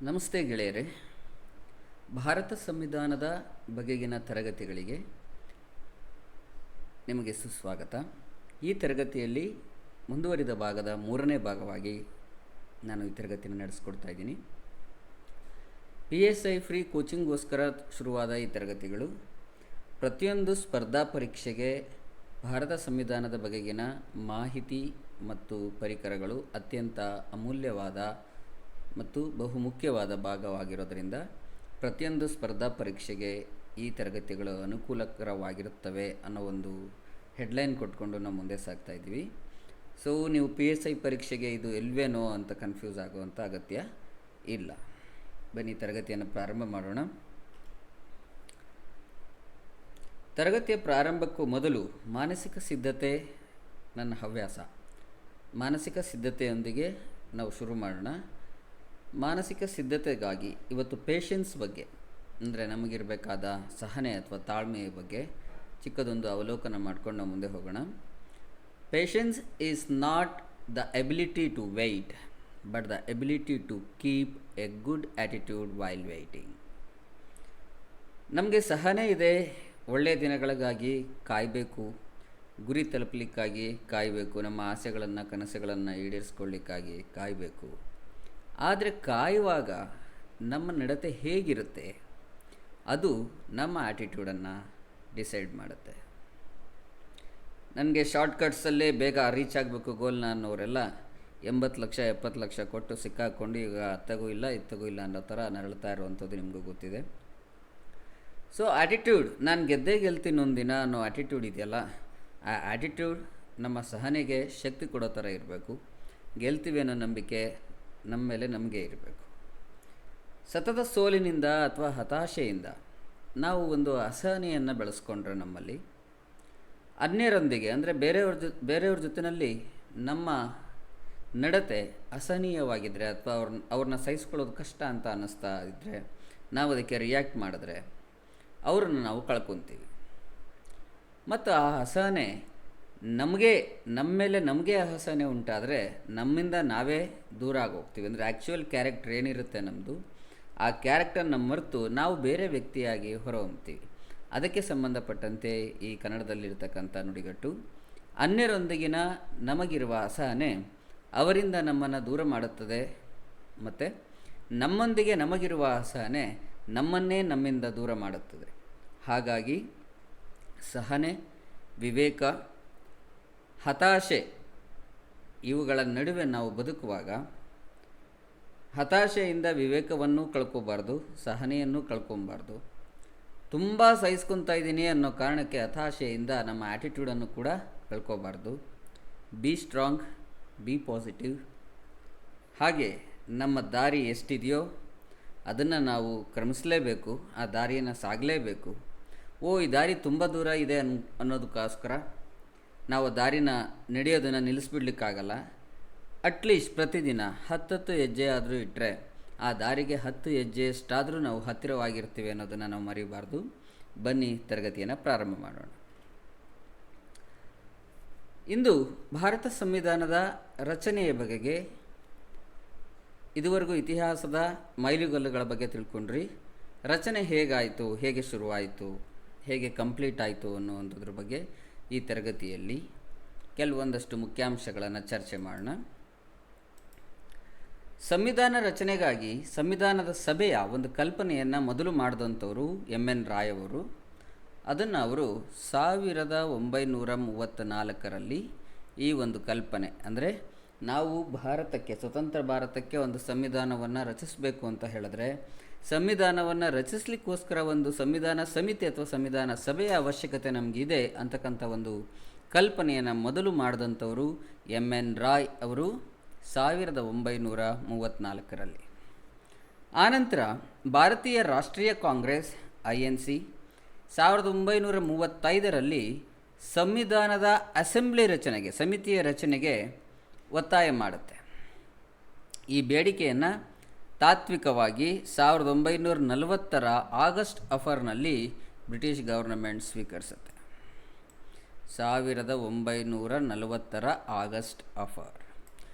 ನಮಸ್ತೆ ಗೆಳೆಯರೆ. ಭಾರತ ಸಂವಿಧಾನದ ಬಗೆಗಿನ ತರಗತಿಗಳಿಗೆ ನಿಮಗೆ ಸುಸ್ವಾಗತ. ಈ ತರಗತಿಯಲ್ಲಿ ಮುಂದುವರಿದ ಭಾಗದ 3ನೇ ಭಾಗವಾಗಿ ನಾನು ಈ ತರಗತಿಯನ್ನು ನಡೆಸ್ಕೊಡ್ತಾ ಇದ್ದೀನಿ. PSI ಫ್ರೀ ಕೋಚಿಂಗ್ಗೋಸ್ಕರ ಶುರುವಾದ ಈ ತರಗತಿಗಳು ಪ್ರತಿಯೊಂದು ಸ್ಪರ್ಧಾ ಪರೀಕ್ಷೆಗೆ ಭಾರತ ಸಂವಿಧಾನದ ಬಗೆಗಿನ ಮಾಹಿತಿ ಮತ್ತು ಪರಿಕರಗಳು ಅತ್ಯಂತ ಅಮೂಲ್ಯವಾದ ಮತ್ತು ಬಹುಮುಖ್ಯವಾದ ಭಾಗವಾಗಿರೋದರಿಂದ ಪ್ರತಿಯೊಂದು ಸ್ಪರ್ಧಾ ಪರೀಕ್ಷೆಗೆ ಈ ತರಗತಿಗಳು ಅನುಕೂಲಕರವಾಗಿರುತ್ತವೆ ಅನ್ನೋ ಒಂದು ಹೆಡ್ಲೈನ್ ಕೊಟ್ಕೊಂಡು ನಾವು ಮುಂದೆ ಸಾಗ್ತಾ ಇದ್ದೀವಿ. ಸೊ ನೀವು PSI ಪರೀಕ್ಷೆಗೆ ಇದು ಎಲ್ವೇನೋ ಅಂತ ಕನ್ಫ್ಯೂಸ್ ಆಗುವಂಥ ಅಗತ್ಯ ಇಲ್ಲ. ಬನ್ನಿ ತರಗತಿಯನ್ನು ಪ್ರಾರಂಭ ಮಾಡೋಣ. ತರಗತಿಯ ಪ್ರಾರಂಭಕ್ಕೂ ಮೊದಲು ಮಾನಸಿಕ ಸಿದ್ಧತೆ ನನ್ನ ಹವ್ಯಾಸ. ಮಾನಸಿಕ ಸಿದ್ಧತೆಯೊಂದಿಗೆ ನಾವು ಶುರು ಮಾಡೋಣ. ಮಾನಸಿಕ ಸಿದ್ಧತೆಗಾಗಿ ಇವತ್ತು ಪೇಷನ್ಸ್ ಬಗ್ಗೆ, ಅಂದರೆ ನಮಗಿರಬೇಕಾದ ಸಹನೆ ಅಥವಾ ತಾಳ್ಮೆಯ ಬಗ್ಗೆ ಚಿಕ್ಕದೊಂದು ಅವಲೋಕನ ಮಾಡ್ಕೊಂಡು ನಾವು ಮುಂದೆ ಹೋಗೋಣ. Patience is not the ability to wait but the ability to keep a good attitude while waiting. ನಮಗೆ ಸಹನೆ ಇದೆ, ಒಳ್ಳೆಯ ದಿನಗಳಿಗಾಗಿ ಕಾಯಬೇಕು, ಗುರಿ ತಲುಪಲಿಕ್ಕಾಗಿ ಕಾಯಬೇಕು, ನಮ್ಮ ಆಸೆಗಳನ್ನು ಕನಸುಗಳನ್ನು ಈಡೇರಿಸ್ಕೊಳ್ಳಿಕ್ಕಾಗಿ ಕಾಯಬೇಕು. ಆದರೆ ಕಾಯುವಾಗ ನಮ್ಮ ನಡತೆ ಹೇಗಿರುತ್ತೆ ಅದು ನಮ್ಮ ಆ್ಯಟಿಟ್ಯೂಡನ್ನು ಡಿಸೈಡ್ ಮಾಡುತ್ತೆ. ನನಗೆ ಶಾರ್ಟ್ಕಟ್ಸಲ್ಲೇ ಬೇಗ ರೀಚ್ ಆಗಬೇಕು ಗೋಲ್ನ ಅನ್ನೋರೆಲ್ಲ 80 ಲಕ್ಷ 70 ಲಕ್ಷ ಕೊಟ್ಟು ಸಿಕ್ಕಾಕೊಂಡು ಈಗ ಅತ್ತಗೂ ಇಲ್ಲ ಇತ್ತಗೂ ಇಲ್ಲ ಅನ್ನೋ ಥರ ನರಳ್ತಾ ಇರುವಂಥದ್ದು ನಿಮಗೂ ಗೊತ್ತಿದೆ. ಸೊ ಆ್ಯಟಿಟ್ಯೂಡ್, ನಾನು ಗೆದ್ದೇ ಗೆಲ್ತೀನಿ ಒಂದಿನ ಅನ್ನೋ ಆ್ಯಟಿಟ್ಯೂಡ್ ಇದೆಯಲ್ಲ, ಆ ಆ್ಯಟಿಟ್ಯೂಡ್ ನಮ್ಮ ಸಹನೆಗೆ ಶಕ್ತಿ ಕೊಡೋ ಥರ ಇರಬೇಕು. ಗೆಲ್ತೀವಿ ಅನ್ನೋ ನಂಬಿಕೆ ನಮ್ಮ ಮೇಲೆ ನಮಗೆ ಇರಬೇಕು. ಸತತ ಸೋಲಿನಿಂದ ಅಥವಾ ಹತಾಶೆಯಿಂದ ನಾವು ಒಂದು ಅಸಹನೆಯನ್ನು ಬೆಳೆಸ್ಕೊಂಡ್ರೆ ನಮ್ಮಲ್ಲಿ ಅನ್ಯರೊಂದಿಗೆ, ಅಂದರೆ ಬೇರೆಯವ್ರ ಜೊತೆಯಲ್ಲಿ ನಮ್ಮ ನಡತೆ ಅಸಹನೀಯವಾಗಿದ್ದರೆ ಅಥವಾ ಅವ್ರನ್ನ ಸಹಿಸ್ಕೊಳ್ಳೋದು ಕಷ್ಟ ಅಂತ ಅನ್ನಿಸ್ತಾ ಇದ್ದರೆ ನಾವು ಅದಕ್ಕೆ ರಿಯಾಕ್ಟ್ ಮಾಡಿದ್ರೆ ಅವರನ್ನು ನಾವು ಕಳ್ಕೊತೀವಿ. ಮತ್ತು ಆ ಅಸಹನೆ ನಮ್ಮ ಮೇಲೆ ನಮಗೆ ಅಸಹನೆ ಉಂಟಾದರೆ ನಮ್ಮಿಂದ ನಾವೇ ದೂರ ಆಗೋಗ್ತೀವಿ. ಅಂದರೆ ಆ್ಯಕ್ಚುಯಲ್ ಕ್ಯಾರೆಕ್ಟರ್ ಏನಿರುತ್ತೆ ನಮ್ಮದು, ಆ ಕ್ಯಾರೆಕ್ಟರ್ನ ಮರೆತು ನಾವು ಬೇರೆ ವ್ಯಕ್ತಿಯಾಗಿ ಹೊರಹೊಮ್ತೀವಿ. ಅದಕ್ಕೆ ಸಂಬಂಧಪಟ್ಟಂತೆ ಈ ಕನ್ನಡದಲ್ಲಿರ್ತಕ್ಕಂಥ ನುಡಿಗಟ್ಟು, ಅನ್ಯರೊಂದಿಗಿನ ನಮಗಿರುವ ಅಸಹನೆ ಅವರಿಂದ ನಮ್ಮನ್ನು ದೂರ ಮಾಡುತ್ತದೆ, ಮತ್ತು ನಮ್ಮೊಂದಿಗೆ ನಮಗಿರುವ ಅಸಹನೆ ನಮ್ಮನ್ನೇ ನಮ್ಮಿಂದ ದೂರ ಮಾಡುತ್ತದೆ. ಹಾಗಾಗಿ ಸಹನೆ, ವಿವೇಕ, ಹತಾಶೆ ಇವುಗಳ ನಡುವೆ ನಾವು ಬದುಕುವಾಗ ಹತಾಶೆಯಿಂದ ವಿವೇಕವನ್ನು ಕಳ್ಕೊಬಾರ್ದು, ಸಹನೆಯನ್ನು ಕಳ್ಕೊಬಾರ್ದು. ತುಂಬ ಸಹಿಸ್ಕೊತಾ ಇದ್ದೀನಿ ಅನ್ನೋ ಕಾರಣಕ್ಕೆ ಹತಾಶೆಯಿಂದ ನಮ್ಮ ಆ್ಯಟಿಟ್ಯೂಡನ್ನು ಕೂಡ ಕಳ್ಕೊಬಾರ್ದು. Be strong, be positive. ಹಾಗೆ ನಮ್ಮ ದಾರಿ ಎಷ್ಟಿದೆಯೋ ಅದನ್ನು ನಾವು ಕ್ರಮಿಸಲೇಬೇಕು, ಆ ದಾರಿಯನ್ನು ಸಾಗಲೇಬೇಕು. ಈ ದಾರಿ ತುಂಬ ದೂರ ಇದೆ ಅನ್ನೋದಕ್ಕೋಸ್ಕರ ನಾವು ದಾರಿನ ನಡೆಯೋದನ್ನು ನಿಲ್ಲಿಸ್ಬಿಡ್ಲಿಕ್ಕಾಗಲ್ಲ. ಅಟ್ಲೀಸ್ಟ್ ಪ್ರತಿದಿನ 10 ಹೆಜ್ಜೆ ಆದರೂ ಇಟ್ಟರೆ ಆ ದಾರಿಗೆ 10 ಹೆಜ್ಜೆಯಷ್ಟಾದರೂ ನಾವು ಹತ್ತಿರವಾಗಿರ್ತೀವಿ ಅನ್ನೋದನ್ನು ನಾವು ಮರಿಬಾರ್ದು. ಬನ್ನಿ ತರಗತಿಯನ್ನು ಪ್ರಾರಂಭ ಮಾಡೋಣ. ಇಂದು ಭಾರತ ಸಂವಿಧಾನದ ರಚನೆಯ ಬಗೆಗೆ ಇದುವರೆಗೂ ಇತಿಹಾಸದ ಮೈಲುಗಲ್ಲುಗಳ ಬಗ್ಗೆ ತಿಳ್ಕೊಂಡ್ರಿ. ರಚನೆ ಹೇಗಾಯಿತು, ಹೇಗೆ ಶುರುವಾಯಿತು, ಹೇಗೆ ಕಂಪ್ಲೀಟ್ ಆಯಿತು ಅನ್ನುವಂಥದ್ರ ಬಗ್ಗೆ ಈ ತರಗತಿಯಲ್ಲಿ ಕೆಲವೊಂದಷ್ಟು ಮುಖ್ಯಾಂಶಗಳನ್ನು ಚರ್ಚೆ ಮಾಡೋಣ. ಸಂವಿಧಾನ ರಚನೆಗಾಗಿ ಸಂವಿಧಾನದ ಸಭೆಯ ಒಂದು ಕಲ್ಪನೆಯನ್ನು ಮೊದಲು ಮಾಡಿದಂಥವರು MN ರಾಯ್ ಅವರು. ಅದನ್ನು ಅವರು 1934ರಲ್ಲಿ ಈ ಒಂದು ಕಲ್ಪನೆ, ಅಂದರೆ ನಾವು ಭಾರತಕ್ಕೆ, ಸ್ವತಂತ್ರ ಭಾರತಕ್ಕೆ ಒಂದು ಸಂವಿಧಾನವನ್ನು ರಚಿಸಬೇಕು ಅಂತ ಹೇಳಿದ್ರೆ ಸಂವಿಧಾನವನ್ನು ರಚಿಸಲಿಕ್ಕೋಸ್ಕರ ಒಂದು ಸಂವಿಧಾನ ಸಮಿತಿ ಅಥವಾ ಸಂವಿಧಾನ ಸಭೆಯ ಅವಶ್ಯಕತೆ ನಮಗಿದೆ ಅಂತಕ್ಕಂಥ ಒಂದು ಕಲ್ಪನೆಯನ್ನು ಮೊದಲು ಮಾಡಿದಂಥವರು MN ರಾಯ್ ಅವರು 1934ರಲ್ಲಿ. ಆನಂತರ ಭಾರತೀಯ ರಾಷ್ಟ್ರೀಯ ಕಾಂಗ್ರೆಸ್ INC 1935ರಲ್ಲಿ ಸಂವಿಧಾನದ ಅಸೆಂಬ್ಲಿ ರಚನೆಗೆ, ಸಮಿತಿಯ ರಚನೆಗೆ ಒತ್ತಾಯ ಮಾಡುತ್ತೆ. ಈ ಬೇಡಿಕೆಯನ್ನು ತಾತ್ವಿಕವಾಗಿ 1940ರ ಆಗಸ್ಟ್ ಅಫರ್ನಲ್ಲಿ ಬ್ರಿಟಿಷ್ ಗವರ್ನಮೆಂಟ್ ಸ್ವೀಕರಿಸುತ್ತೆ. 1940ರ ಆಗಸ್ಟ್ ಅಫರ್.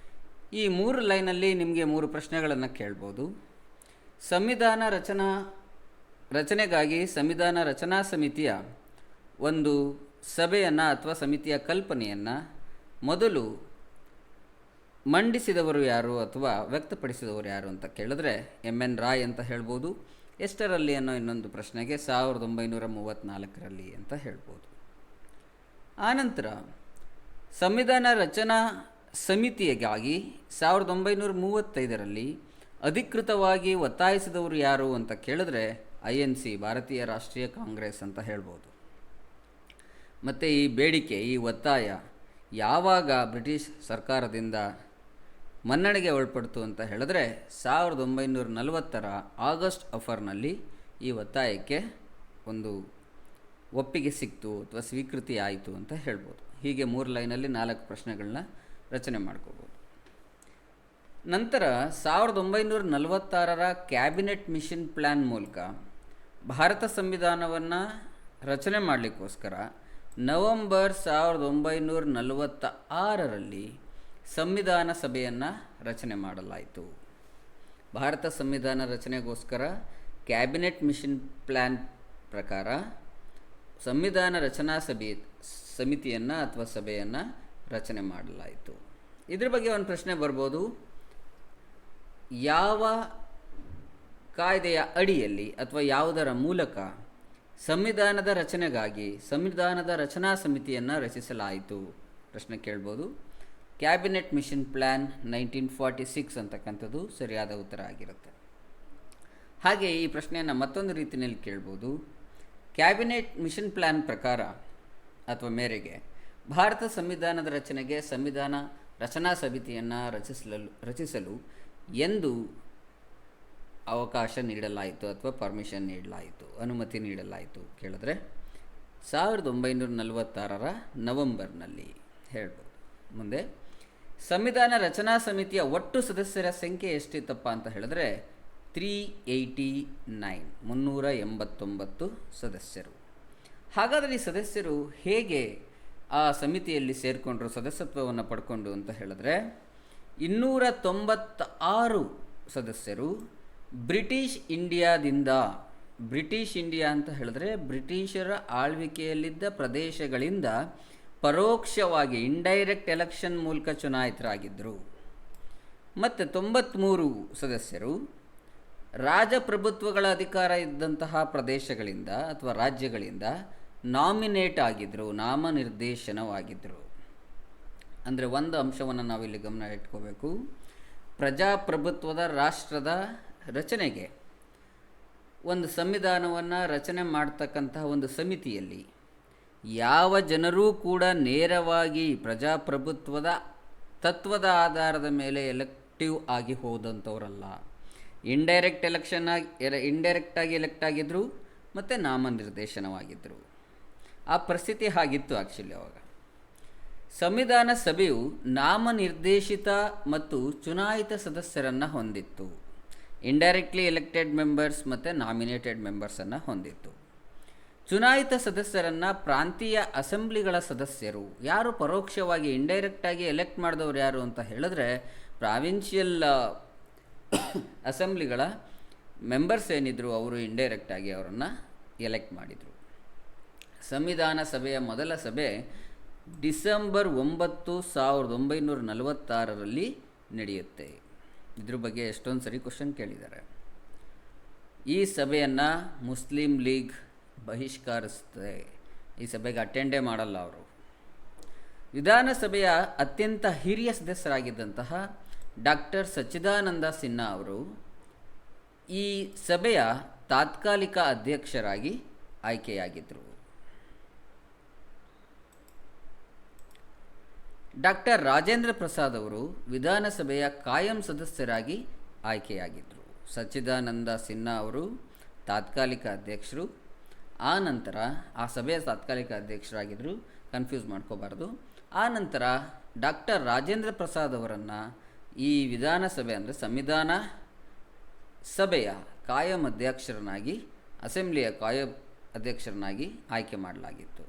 ಈ 3 ಲೈನಲ್ಲಿ ನಿಮಗೆ 3 ಪ್ರಶ್ನೆಗಳನ್ನು ಕೇಳ್ಬೋದು. ಸಂವಿಧಾನ ರಚನೆಗಾಗಿ ಸಂವಿಧಾನ ರಚನಾ ಸಮಿತಿಯ ಒಂದು ಸಭೆಯನ್ನು ಅಥವಾ ಸಮಿತಿಯ ಕಲ್ಪನೆಯನ್ನು ಮೊದಲು ಮಂಡಿಸಿದವರು ಯಾರು ಅಥವಾ ವ್ಯಕ್ತಪಡಿಸಿದವರು ಯಾರು ಅಂತ ಕೇಳಿದ್ರೆ ಎನ್ ರಾಯ್ ಅಂತ ಹೇಳ್ಬೋದು. ಎಷ್ಟರಲ್ಲಿ ಅನ್ನೋ ಇನ್ನೊಂದು ಪ್ರಶ್ನೆಗೆ 1934ರಲ್ಲಿ ಅಂತ ಹೇಳ್ಬೋದು. ಆನಂತರ ಸಂವಿಧಾನ ರಚನಾ ಸಮಿತಿಗಾಗಿ 1935ರಲ್ಲಿ ಅಧಿಕೃತವಾಗಿ ಒತ್ತಾಯಿಸಿದವರು ಯಾರು ಅಂತ ಕೇಳಿದ್ರೆ INC, ಭಾರತೀಯ ರಾಷ್ಟ್ರೀಯ ಕಾಂಗ್ರೆಸ್ ಅಂತ ಹೇಳ್ಬೋದು. ಮತ್ತು ಈ ಬೇಡಿಕೆ, ಈ ಒತ್ತಾಯ ಯಾವಾಗ ಬ್ರಿಟಿಷ್ ಸರ್ಕಾರದಿಂದ ಮನ್ನಣೆಗೆ ಒಳಪಡ್ತು ಅಂತ ಹೇಳಿದ್ರೆ 1940ರ ಆಗಸ್ಟ್ ಅಫರ್ನಲ್ಲಿ ಈ ಒತ್ತಾಯಕ್ಕೆ ಒಂದು ಒಪ್ಪಿಗೆ ಸಿಕ್ತು ಅಥವಾ ಸ್ವೀಕೃತಿ ಆಯಿತು ಅಂತ ಹೇಳ್ಬೋದು. ಹೀಗೆ 3 ಲೈನಲ್ಲಿ 4 ಪ್ರಶ್ನೆಗಳನ್ನ ರಚನೆ ಮಾಡ್ಕೋಬೋದು. ನಂತರ 1946ರ ಕ್ಯಾಬಿನೆಟ್ ಮಿಷನ್ ಪ್ಲ್ಯಾನ್ ಮೂಲಕ ಭಾರತ ಸಂವಿಧಾನವನ್ನು ರಚನೆ ಮಾಡಲಿಕ್ಕೋಸ್ಕರ ನವೆಂಬರ್ 1946ರಲ್ಲಿ ಸಂವಿಧಾನ ಸಭೆಯನ್ನು ರಚನೆ ಮಾಡಲಾಯಿತು. ಭಾರತ ಸಂವಿಧಾನ ರಚನೆಗೋಸ್ಕರ ಕ್ಯಾಬಿನೆಟ್ ಮಿಷನ್ ಪ್ಲ್ಯಾನ್ ಪ್ರಕಾರ ಸಂವಿಧಾನ ರಚನಾ ಸಮಿತಿಯನ್ನು ಅಥವಾ ಸಭೆಯನ್ನು ರಚನೆ ಮಾಡಲಾಯಿತು. ಇದ್ರ ಬಗ್ಗೆ ಒಂದು ಪ್ರಶ್ನೆ ಬರ್ಬೋದು, ಯಾವ ಕಾಯ್ದೆಯ ಅಡಿಯಲ್ಲಿ ಅಥವಾ ಯಾವುದರ ಮೂಲಕ ಸಂವಿಧಾನದ ರಚನೆಗಾಗಿ ಸಂವಿಧಾನದ ರಚನಾ ಸಮಿತಿಯನ್ನು ರಚಿಸಲಾಯಿತು ಪ್ರಶ್ನೆ ಕೇಳ್ಬೋದು. ಕ್ಯಾಬಿನೆಟ್ ಮಿಷನ್ ಪ್ಲ್ಯಾನ್ 1946 ಅಂತಕ್ಕಂಥದ್ದು ಸರಿಯಾದ ಉತ್ತರ ಆಗಿರುತ್ತೆ. ಹಾಗೆ ಈ ಪ್ರಶ್ನೆಯನ್ನು ಮತ್ತೊಂದು ರೀತಿಯಲ್ಲಿ ಕೇಳ್ಬೋದು, ಕ್ಯಾಬಿನೆಟ್ ಮಿಷನ್ ಪ್ಲ್ಯಾನ್ ಪ್ರಕಾರ ಅಥವಾ ಮೇರೆಗೆ ಭಾರತ ಸಂವಿಧಾನದ ರಚನೆಗೆ ಸಂವಿಧಾನ ರಚನಾ ಸಮಿತಿಯನ್ನು ರಚಿಸಲು ಎಂದು ಅವಕಾಶ ನೀಡಲಾಯಿತು ಅಥವಾ ಪರ್ಮಿಷನ್ ನೀಡಲಾಯಿತು, ಅನುಮತಿ ನೀಡಲಾಯಿತು ಕೇಳಿದ್ರೆ 1946ರ ನವೆಂಬರ್ನಲ್ಲಿ ಹೇಳ್ಬೋದು. ಮುಂದೆ ಸಂವಿಧಾನ ರಚನಾ ಸಮಿತಿಯ ಒಟ್ಟು ಸದಸ್ಯರ ಸಂಖ್ಯೆ ಎಷ್ಟಿತ್ತಪ್ಪ ಅಂತ ಹೇಳಿದ್ರೆ 389 ಸದಸ್ಯರು. ಹಾಗಾದರೆ ಈ ಸದಸ್ಯರು ಹೇಗೆ ಆ ಸಮಿತಿಯಲ್ಲಿ ಸೇರಿಕೊಂಡ್ರು, ಸದಸ್ಯತ್ವವನ್ನು ಪಡ್ಕೊಂಡು ಅಂತ ಹೇಳಿದ್ರೆ 296 ಸದಸ್ಯರು ಬ್ರಿಟಿಷ್ ಇಂಡಿಯಾ ಅಂತ ಹೇಳಿದ್ರೆ ಬ್ರಿಟಿಷರ ಆಳ್ವಿಕೆಯಲ್ಲಿದ್ದ ಪ್ರದೇಶಗಳಿಂದ ಪರೋಕ್ಷವಾಗಿ ಇಂಡೈರೆಕ್ಟ್ ಎಲೆಕ್ಷನ್ ಮೂಲಕ ಚುನಾಯಿತರಾಗಿದ್ದರು. ಮತ್ತು 93 ಸದಸ್ಯರು ರಾಜಪ್ರಭುತ್ವಗಳ ಅಧಿಕಾರ ಇದ್ದಂತಹ ಪ್ರದೇಶಗಳಿಂದ ಅಥವಾ ರಾಜ್ಯಗಳಿಂದ ನಾಮಿನೇಟ್ ಆಗಿದ್ದರು, ನಾಮನಿರ್ದೇಶನವಾಗಿದ್ದರು. ಅಂದರೆ ಒಂದು ಅಂಶವನ್ನು ನಾವಿಲ್ಲಿ ಗಮನ ಇಟ್ಕೋಬೇಕು, ಪ್ರಜಾಪ್ರಭುತ್ವದ ರಾಷ್ಟ್ರದ ರಚನೆಗೆ ಒಂದು ಸಂವಿಧಾನವನ್ನು ರಚನೆ ಮಾಡ್ತಕ್ಕಂತಹ ಒಂದು ಸಮಿತಿಯಲ್ಲಿ ಯಾವ ಜನರೂ ಕೂಡ ನೇರವಾಗಿ ಪ್ರಜಾಪ್ರಭುತ್ವದ ತತ್ವದ ಆಧಾರದ ಮೇಲೆ ಎಲೆಕ್ಟಿವ್ ಆಗಿ ಹೋದಂಥವರಲ್ಲ, ಇಂಡೈರೆಕ್ಟಾಗಿ ಎಲೆಕ್ಟ್ ಆಗಿದ್ದರು ಮತ್ತು ನಾಮನಿರ್ದೇಶನವಾಗಿದ್ದರು. ಆ ಪರಿಸ್ಥಿತಿ ಹಾಗಿತ್ತು ಆ್ಯಕ್ಚುಲಿ ಅವಾಗ. ಸಂವಿಧಾನ ಸಭೆಯು ನಾಮನಿರ್ದೇಶಿತ ಮತ್ತು ಚುನಾಯಿತ ಸದಸ್ಯರನ್ನು ಹೊಂದಿತ್ತು. ಇಂಡೈರೆಕ್ಟ್ಲಿ ಎಲೆಕ್ಟೆಡ್ ಮೆಂಬರ್ಸ್ ಮತ್ತು ನಾಮಿನೇಟೆಡ್ ಮೆಂಬರ್ಸನ್ನು ಹೊಂದಿತ್ತು. ಚುನಾಯಿತ ಸದಸ್ಯರನ್ನು ಪ್ರಾಂತೀಯ ಅಸೆಂಬ್ಲಿಗಳ ಸದಸ್ಯರು, ಯಾರು ಪರೋಕ್ಷವಾಗಿ ಇಂಡೈರೆಕ್ಟಾಗಿ ಎಲೆಕ್ಟ್ ಮಾಡಿದವರು ಯಾರು ಅಂತ ಹೇಳಿದ್ರೆ ಪ್ರಾವಿನ್ಷಿಯಲ್ ಅಸೆಂಬ್ಲಿಗಳ ಮೆಂಬರ್ಸ್ ಏನಿದ್ರು ಅವರು ಇಂಡೈರೆಕ್ಟಾಗಿ ಅವರನ್ನು ಎಲೆಕ್ಟ್ ಮಾಡಿದರು. ಸಂವಿಧಾನ ಸಭೆಯ ಮೊದಲ ಸಭೆ ಡಿಸೆಂಬರ್ 9, 1946ರಲ್ಲಿ ನಡೆಯುತ್ತೆ. ಇದ್ರ ಬಗ್ಗೆ ಎಷ್ಟೊಂದು ಸರಿ ಕ್ವಶನ್ ಕೇಳಿದ್ದಾರೆ. ಈ ಸಭೆಯನ್ನು ಮುಸ್ಲಿಂ ಲೀಗ್ ಬಹಿಷ್ಕರಿಸುತ್ತೆ. ಈ ಸಭೆಗೆ ಅಟೆಂಡೇ ಮಾಡಲ್ಲ ಅವರು. ವಿಧಾನಸಭೆಯ ಅತ್ಯಂತ ಹಿರಿಯ ಸದಸ್ಯರಾಗಿದ್ದಂತಹ ಡಾಕ್ಟರ್ ಸಚ್ಚಿದಾನಂದ ಸಿನ್ಹಾ ಅವರು ಈ ಸಭೆಯ ತಾತ್ಕಾಲಿಕ ಅಧ್ಯಕ್ಷರಾಗಿ ಆಯ್ಕೆಯಾಗಿದ್ದರು. ಡಾಕ್ಟರ್ ರಾಜೇಂದ್ರ ಪ್ರಸಾದ್ ಅವರು ವಿಧಾನಸಭೆಯ ಕಾಯಂ ಸದಸ್ಯರಾಗಿ ಆಯ್ಕೆಯಾಗಿದ್ದರು. ಸಚ್ಚಿದಾನಂದ ಸಿನ್ಹಾ ಅವರು ತಾತ್ಕಾಲಿಕ ಅಧ್ಯಕ್ಷರು. ಆ ನಂತರ ಆ ಸಭೆಯ ತಾತ್ಕಾಲಿಕ ಅಧ್ಯಕ್ಷರಾಗಿದ್ದರು, ಕನ್ಫ್ಯೂಸ್ ಮಾಡ್ಕೋಬಾರ್ದು. ಆ ನಂತರ ಡಾಕ್ಟರ್ ರಾಜೇಂದ್ರ ಪ್ರಸಾದ್ ಅವರನ್ನು ಈ ವಿಧಾನಸಭೆ ಅಂದರೆ ಸಂವಿಧಾನ ಸಭೆಯ ಕಾಯಂ ಅಧ್ಯಕ್ಷರನ್ನಾಗಿ, ಅಸೆಂಬ್ಲಿಯ ಕಾಯಂ ಅಧ್ಯಕ್ಷರನ್ನಾಗಿ ಆಯ್ಕೆ ಮಾಡಲಾಗಿತ್ತು.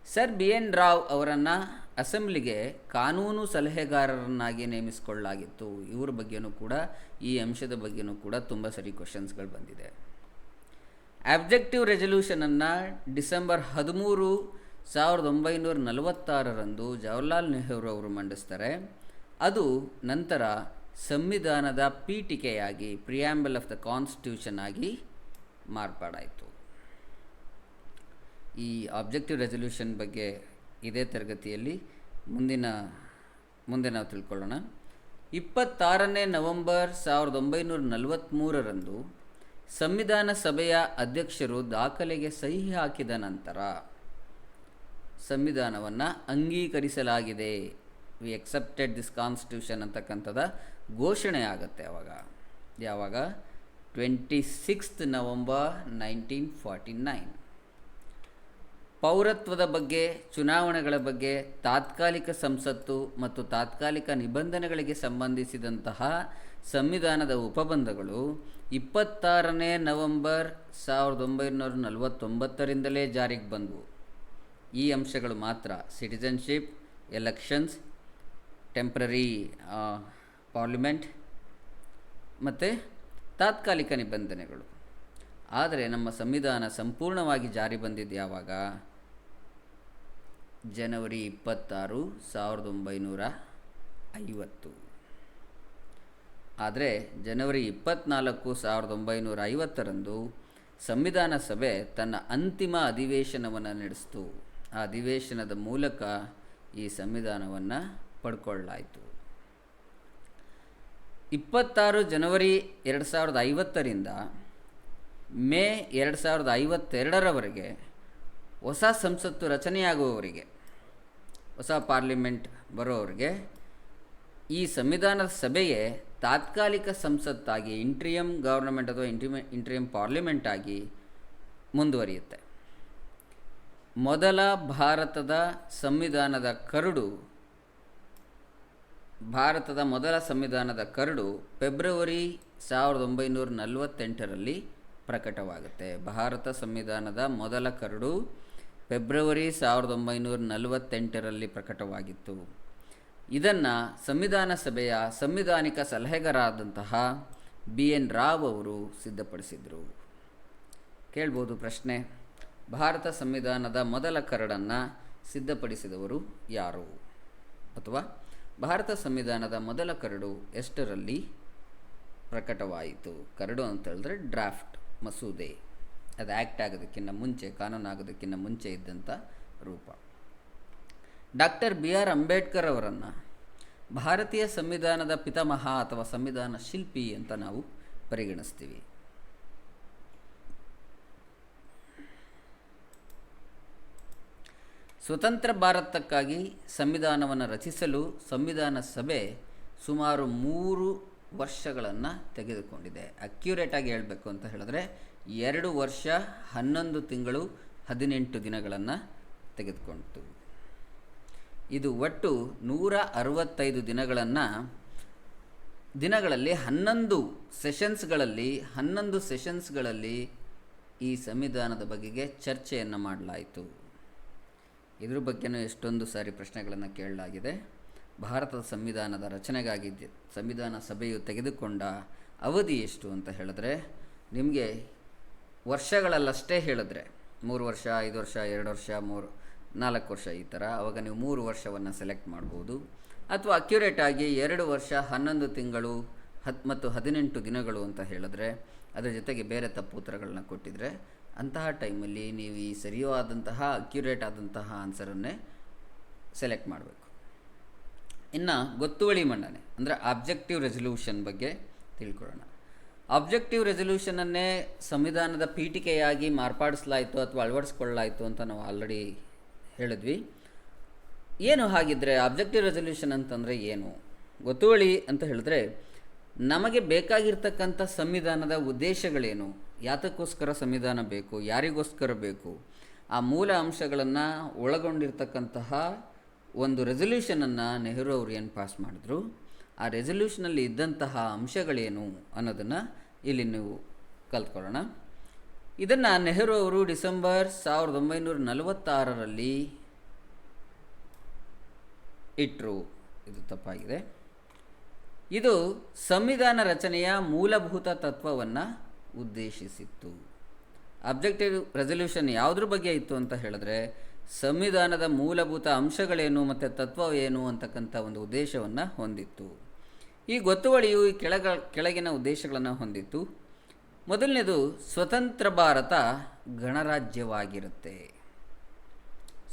ಸರ್ ಬಿ ಎನ್ ರಾವ್ ಅವರನ್ನು ಅಸೆಂಬ್ಲಿಗೆ ಕಾನೂನು ಸಲಹೆಗಾರರನ್ನಾಗಿ ನೇಮಿಸಿಕೊಳ್ಳಲಾಗಿತ್ತು. ಇವರ ಬಗ್ಗೆಯೂ ಕೂಡ, ಈ ಅಂಶದ ಬಗ್ಗೆಯೂ ಕೂಡ ತುಂಬ ಸರಿ ಕ್ವಶನ್ಸ್ಗಳು ಬಂದಿದೆ. ಆಬ್ಜೆಕ್ಟಿವ್ ರೆಸಲ್ಯೂಷನನ್ನು ಡಿಸೆಂಬರ್ 13, 1946ರಂದು ಜವಾಹರ್ಲಾಲ್ ನೆಹರು ಅವರು ಮಂಡಿಸ್ತಾರೆ. ಅದು ನಂತರ ಸಂವಿಧಾನದ ಪೀಠಿಕೆಯಾಗಿ, ಪ್ರಿಯಾಂಬಲ್ ಆಫ್ ದ ಕಾನ್ಸ್ಟಿಟ್ಯೂಷನ್ ಆಗಿ ಮಾರ್ಪಾಡಾಯಿತು. ಈ ಆಬ್ಜೆಕ್ಟಿವ್ ರೆಸಲ್ಯೂಷನ್ ಬಗ್ಗೆ ಇದೇ ತರಗತಿಯಲ್ಲಿ ಮುಂದೆ ನಾವು ತಿಳ್ಕೊಳ್ಳೋಣ. 26ನೇ ನವೆಂಬರ್ 1943ರಂದು ಸಂವಿಧಾನ ಸಭೆಯ ಅಧ್ಯಕ್ಷರು ದಾಖಲೆಗೆ ಸಹಿ ಹಾಕಿದ ನಂತರ ಸಂವಿಧಾನವನ್ನು ಅಂಗೀಕರಿಸಲಾಗಿದೆ, ವಿ ಎಕ್ಸೆಪ್ಟೆಡ್ ದಿಸ್ ಕಾನ್ಸ್ಟಿಟ್ಯೂಷನ್ ಅಂತಕ್ಕಂಥದ್ದು ಘೋಷಣೆ ಆಗುತ್ತೆ. ಯಾವಾಗ 26 ನವೆಂಬರ್ 1949. ಪೌರತ್ವದ ಬಗ್ಗೆ, ಚುನಾವಣೆಗಳ ಬಗ್ಗೆ, ತಾತ್ಕಾಲಿಕ ಸಂಸತ್ತು ಮತ್ತು ತಾತ್ಕಾಲಿಕ ನಿಬಂಧನೆಗಳಿಗೆ ಸಂಬಂಧಿಸಿದಂತಹ ಸಂವಿಧಾನದ ಉಪಬಂಧಗಳು 26ನೇ ನವೆಂಬರ್ 1949ರಿಂದಲೇ ಜಾರಿಗೆ ಬಂದವು. ಈ ಅಂಶಗಳು ಮಾತ್ರ, ಸಿಟಿಜನ್ಶಿಪ್, ಎಲೆಕ್ಷನ್ಸ್, ಟೆಂಪ್ರರಿ ಪಾರ್ಲಿಮೆಂಟ್ ಮತ್ತು ತಾತ್ಕಾಲಿಕ ನಿಬಂಧನೆಗಳು. ಆದರೆ ನಮ್ಮ ಸಂವಿಧಾನ ಸಂಪೂರ್ಣವಾಗಿ ಜಾರಿ ಬಂದಿದ್ದು ಯಾವಾಗ? ಜನವರಿ 26, 1950. ಆದರೆ ಜನವರಿ 24, 1950ರಂದು ಸಂವಿಧಾನ ಸಭೆ ತನ್ನ ಅಂತಿಮ ಅಧಿವೇಶನವನ್ನು ನಡೆಸಿತು. ಆ ಅಧಿವೇಶನದ ಮೂಲಕ ಈ ಸಂವಿಧಾನವನ್ನು ಪಡ್ಕೊಳ್ಳಾಯಿತು. 26 ಜನವರಿ 2050ರಿಂದ ಮೇ 2052ರವರೆಗೆ ಹೊಸ ಸಂಸತ್ತು ರಚನೆಯಾಗುವವರಿಗೆ, ಹೊಸ ಪಾರ್ಲಿಮೆಂಟ್ ಬರೋವರಿಗೆ ಈ ಸಂವಿಧಾನದ ಸಭೆಯೇ ತಾತ್ಕಾಲಿಕ ಸಂಸತ್ತಾಗಿ, ಇಂಟ್ರಿಯಮ್ ಗವರ್ನಮೆಂಟ್ ಅಥವಾ ಇಂಟ್ರಿಯಮ್ ಪಾರ್ಲಿಮೆಂಟ್ ಆಗಿ ಮುಂದುವರಿಯುತ್ತೆ. ಮೊದಲ ಭಾರತದ ಸಂವಿಧಾನದ ಕರಡು ಫೆಬ್ರವರಿ 1948ರಲ್ಲಿ ಪ್ರಕಟವಾಗುತ್ತೆ. ಭಾರತ ಸಂವಿಧಾನದ ಮೊದಲ ಕರಡು ಫೆಬ್ರವರಿ 1948ರಲ್ಲಿ ಪ್ರಕಟವಾಗಿತ್ತು. ಇದನ್ನು ಸಂವಿಧಾನ ಸಭೆಯ ಸಂವಿಧಾನಿಕ ಸಲಹೆಗಾರರಾದಂತಹ ಬಿ ಎನ್ ರಾವ್ ಅವರು ಸಿದ್ಧಪಡಿಸಿದರು. ಕೇಳ್ಬೋದು ಪ್ರಶ್ನೆ, ಭಾರತ ಸಂವಿಧಾನದ ಮೊದಲ ಕರಡನ್ನು ಸಿದ್ಧಪಡಿಸಿದವರು ಯಾರು? ಅಥವಾ ಭಾರತ ಸಂವಿಧಾನದ ಮೊದಲ ಕರಡು ಎಷ್ಟರಲ್ಲಿ ಪ್ರಕಟವಾಯಿತು? ಕರಡು ಅಂತ ಹೇಳಿದ್ರೆ ಡ್ರಾಫ್ಟ್, ಮಸೂದೆ, ಅದು ಆ್ಯಕ್ಟ್ ಆಗೋದಕ್ಕಿಂತ ಮುಂಚೆ, ಕಾನೂನು ಆಗೋದಕ್ಕಿಂತ ಮುಂಚೆ ಇದ್ದಂಥ ರೂಪ. ಡಾಕ್ಟರ್ ಬಿ ಆರ್ ಅಂಬೇಡ್ಕರ್ ಅವರನ್ನು ಭಾರತೀಯ ಸಂವಿಧಾನದ ಪಿತಾಮಹ ಅಥವಾ ಸಂವಿಧಾನ ಶಿಲ್ಪಿ ಅಂತ ನಾವು ಪರಿಗಣಿಸ್ತೀವಿ. ಸ್ವತಂತ್ರ ಭಾರತಕ್ಕಾಗಿ ಸಂವಿಧಾನವನ್ನು ರಚಿಸಲು ಸಂವಿಧಾನ ಸಭೆ ಸುಮಾರು 3 ವರ್ಷಗಳನ್ನು ತೆಗೆದುಕೊಂಡಿದೆ. ಅಕ್ಯುರೇಟಾಗಿ ಹೇಳಬೇಕು ಅಂತ ಹೇಳಿದ್ರೆ 2 ವರ್ಷ 11 ತಿಂಗಳು 18 ದಿನಗಳನ್ನು ತೆಗೆದುಕೊಂಡಿತು. ಇದು ಒಟ್ಟು 165 ದಿನಗಳಲ್ಲಿ 11 ಸೆಷನ್ಸ್ಗಳಲ್ಲಿ ಈ ಸಂವಿಧಾನದ ಬಗೆಗೆ ಚರ್ಚೆಯನ್ನು ಮಾಡಲಾಯಿತು. ಇದ್ರ ಬಗ್ಗೆನೂ ಎಷ್ಟೊಂದು ಸಾರಿ ಪ್ರಶ್ನೆಗಳನ್ನು ಕೇಳಲಾಗಿದೆ. ಭಾರತದ ಸಂವಿಧಾನದ ರಚನೆಗಾಗಿ ಸಂವಿಧಾನ ಸಭೆಯು ತೆಗೆದುಕೊಂಡ ಅವಧಿ ಎಷ್ಟು ಅಂತ ಹೇಳಿದ್ರೆ, ನಿಮಗೆ ವರ್ಷಗಳಲ್ಲಷ್ಟೇ ಹೇಳಿದ್ರೆ 3 ವರ್ಷ, 5 ವರ್ಷ, 2 ವರ್ಷ, 4 ವರ್ಷ ಈ ಥರ, ಆವಾಗ ನೀವು 3 ವರ್ಷವನ್ನು ಸೆಲೆಕ್ಟ್ ಮಾಡ್ಬೋದು. ಅಥವಾ ಅಕ್ಯುರೇಟಾಗಿ 2 ವರ್ಷ 11 ತಿಂಗಳು ಮತ್ತು 18 ದಿನಗಳು ಅಂತ ಹೇಳಿದ್ರೆ, ಅದರ ಜೊತೆಗೆ ಬೇರೆ ತಪ್ಪು ಉತ್ತರಗಳನ್ನ ಕೊಟ್ಟಿದ್ರೆ, ಅಂತಹ ಟೈಮಲ್ಲಿ ನೀವು ಈ ಸರಿಯಾದಂತಹ ಅಕ್ಯುರೇಟ್ ಆದಂತಹ ಆನ್ಸರನ್ನೇ ಸೆಲೆಕ್ಟ್ ಮಾಡಬೇಕು. ಇನ್ನು ಗೊತ್ತುವಳಿ ಮಂಡನೆ ಅಂದರೆ ಆಬ್ಜೆಕ್ಟಿವ್ ರೆಸಲ್ಯೂಷನ್ ಬಗ್ಗೆ ತಿಳ್ಕೊಳ್ಳೋಣ. ಆಬ್ಜೆಕ್ಟಿವ್ ರೆಸಲ್ಯೂಷನನ್ನೇ ಸಂವಿಧಾನದ ಪೀಠಿಕೆಯಾಗಿ ಮಾರ್ಪಾಡಿಸಲಾಯಿತು ಅಥವಾ ಅಳವಡಿಸ್ಕೊಳ್ಳಲಾಯಿತು ಅಂತ ನಾವು ಆಲ್ರೆಡಿ ಹೇಳಿದ್ವಿ. ಏನು ಹಾಗಿದ್ರೆ ಆಬ್ಜೆಕ್ಟಿವ್ ರೆಸಲ್ಯೂಷನ್ ಅಂತಂದರೆ ಏನು? ಗೊತ್ತುವಳಿ ಅಂತ ಹೇಳಿದ್ರೆ ನಮಗೆ ಬೇಕಾಗಿರ್ತಕ್ಕಂಥ ಸಂವಿಧಾನದ ಉದ್ದೇಶಗಳೇನು, ಯಾತಕ್ಕೋಸ್ಕರ ಸಂವಿಧಾನ ಬೇಕು, ಯಾರಿಗೋಸ್ಕರ ಬೇಕು, ಆ ಮೂಲ ಅಂಶಗಳನ್ನು ಒಳಗೊಂಡಿರ್ತಕ್ಕಂತಹ ಒಂದು ರೆಸಲ್ಯೂಷನನ್ನು ನೆಹರು ಅವರು ಏನು ಪಾಸ್ ಮಾಡಿದ್ರು, ಆ ರೆಸಲ್ಯೂಷನಲ್ಲಿ ಇದ್ದಂತಹ ಅಂಶಗಳೇನು ಅನ್ನೋದನ್ನು ಇಲ್ಲಿ ನೀವು ಕಲ್ತ್ಕೊಳ್ಳೋಣ. ಇದನ್ನು ನೆಹರು ಅವರು ಡಿಸೆಂಬರ್ 1946ರಲ್ಲಿ ಇಟ್ರು. ಇದು ತಪ್ಪಾಗಿದೆ. ಇದು ಸಂವಿಧಾನ ರಚನೆಯ ಮೂಲಭೂತ ತತ್ವವನ್ನು ಉದ್ದೇಶಿಸಿತ್ತು. ಅಬ್ಜೆಕ್ಟಿವ್ ರೆಸಲ್ಯೂಷನ್ ಯಾವುದ್ರ ಬಗ್ಗೆ ಇತ್ತು ಅಂತ ಹೇಳಿದ್ರೆ, ಸಂವಿಧಾನದ ಮೂಲಭೂತ ಅಂಶಗಳೇನು ಮತ್ತು ತತ್ವ ಏನು ಅಂತಕ್ಕಂಥ ಒಂದು ಉದ್ದೇಶವನ್ನು ಹೊಂದಿತ್ತು. ಈ ಗೊತ್ತುವಳಿಯು ಈ ಕೆಳಗಿನ ಉದ್ದೇಶಗಳನ್ನು ಹೊಂದಿತ್ತು. ಮೊದಲನೇದು, ಸ್ವತಂತ್ರ ಭಾರತ ಗಣರಾಜ್ಯವಾಗಿರುತ್ತೆ.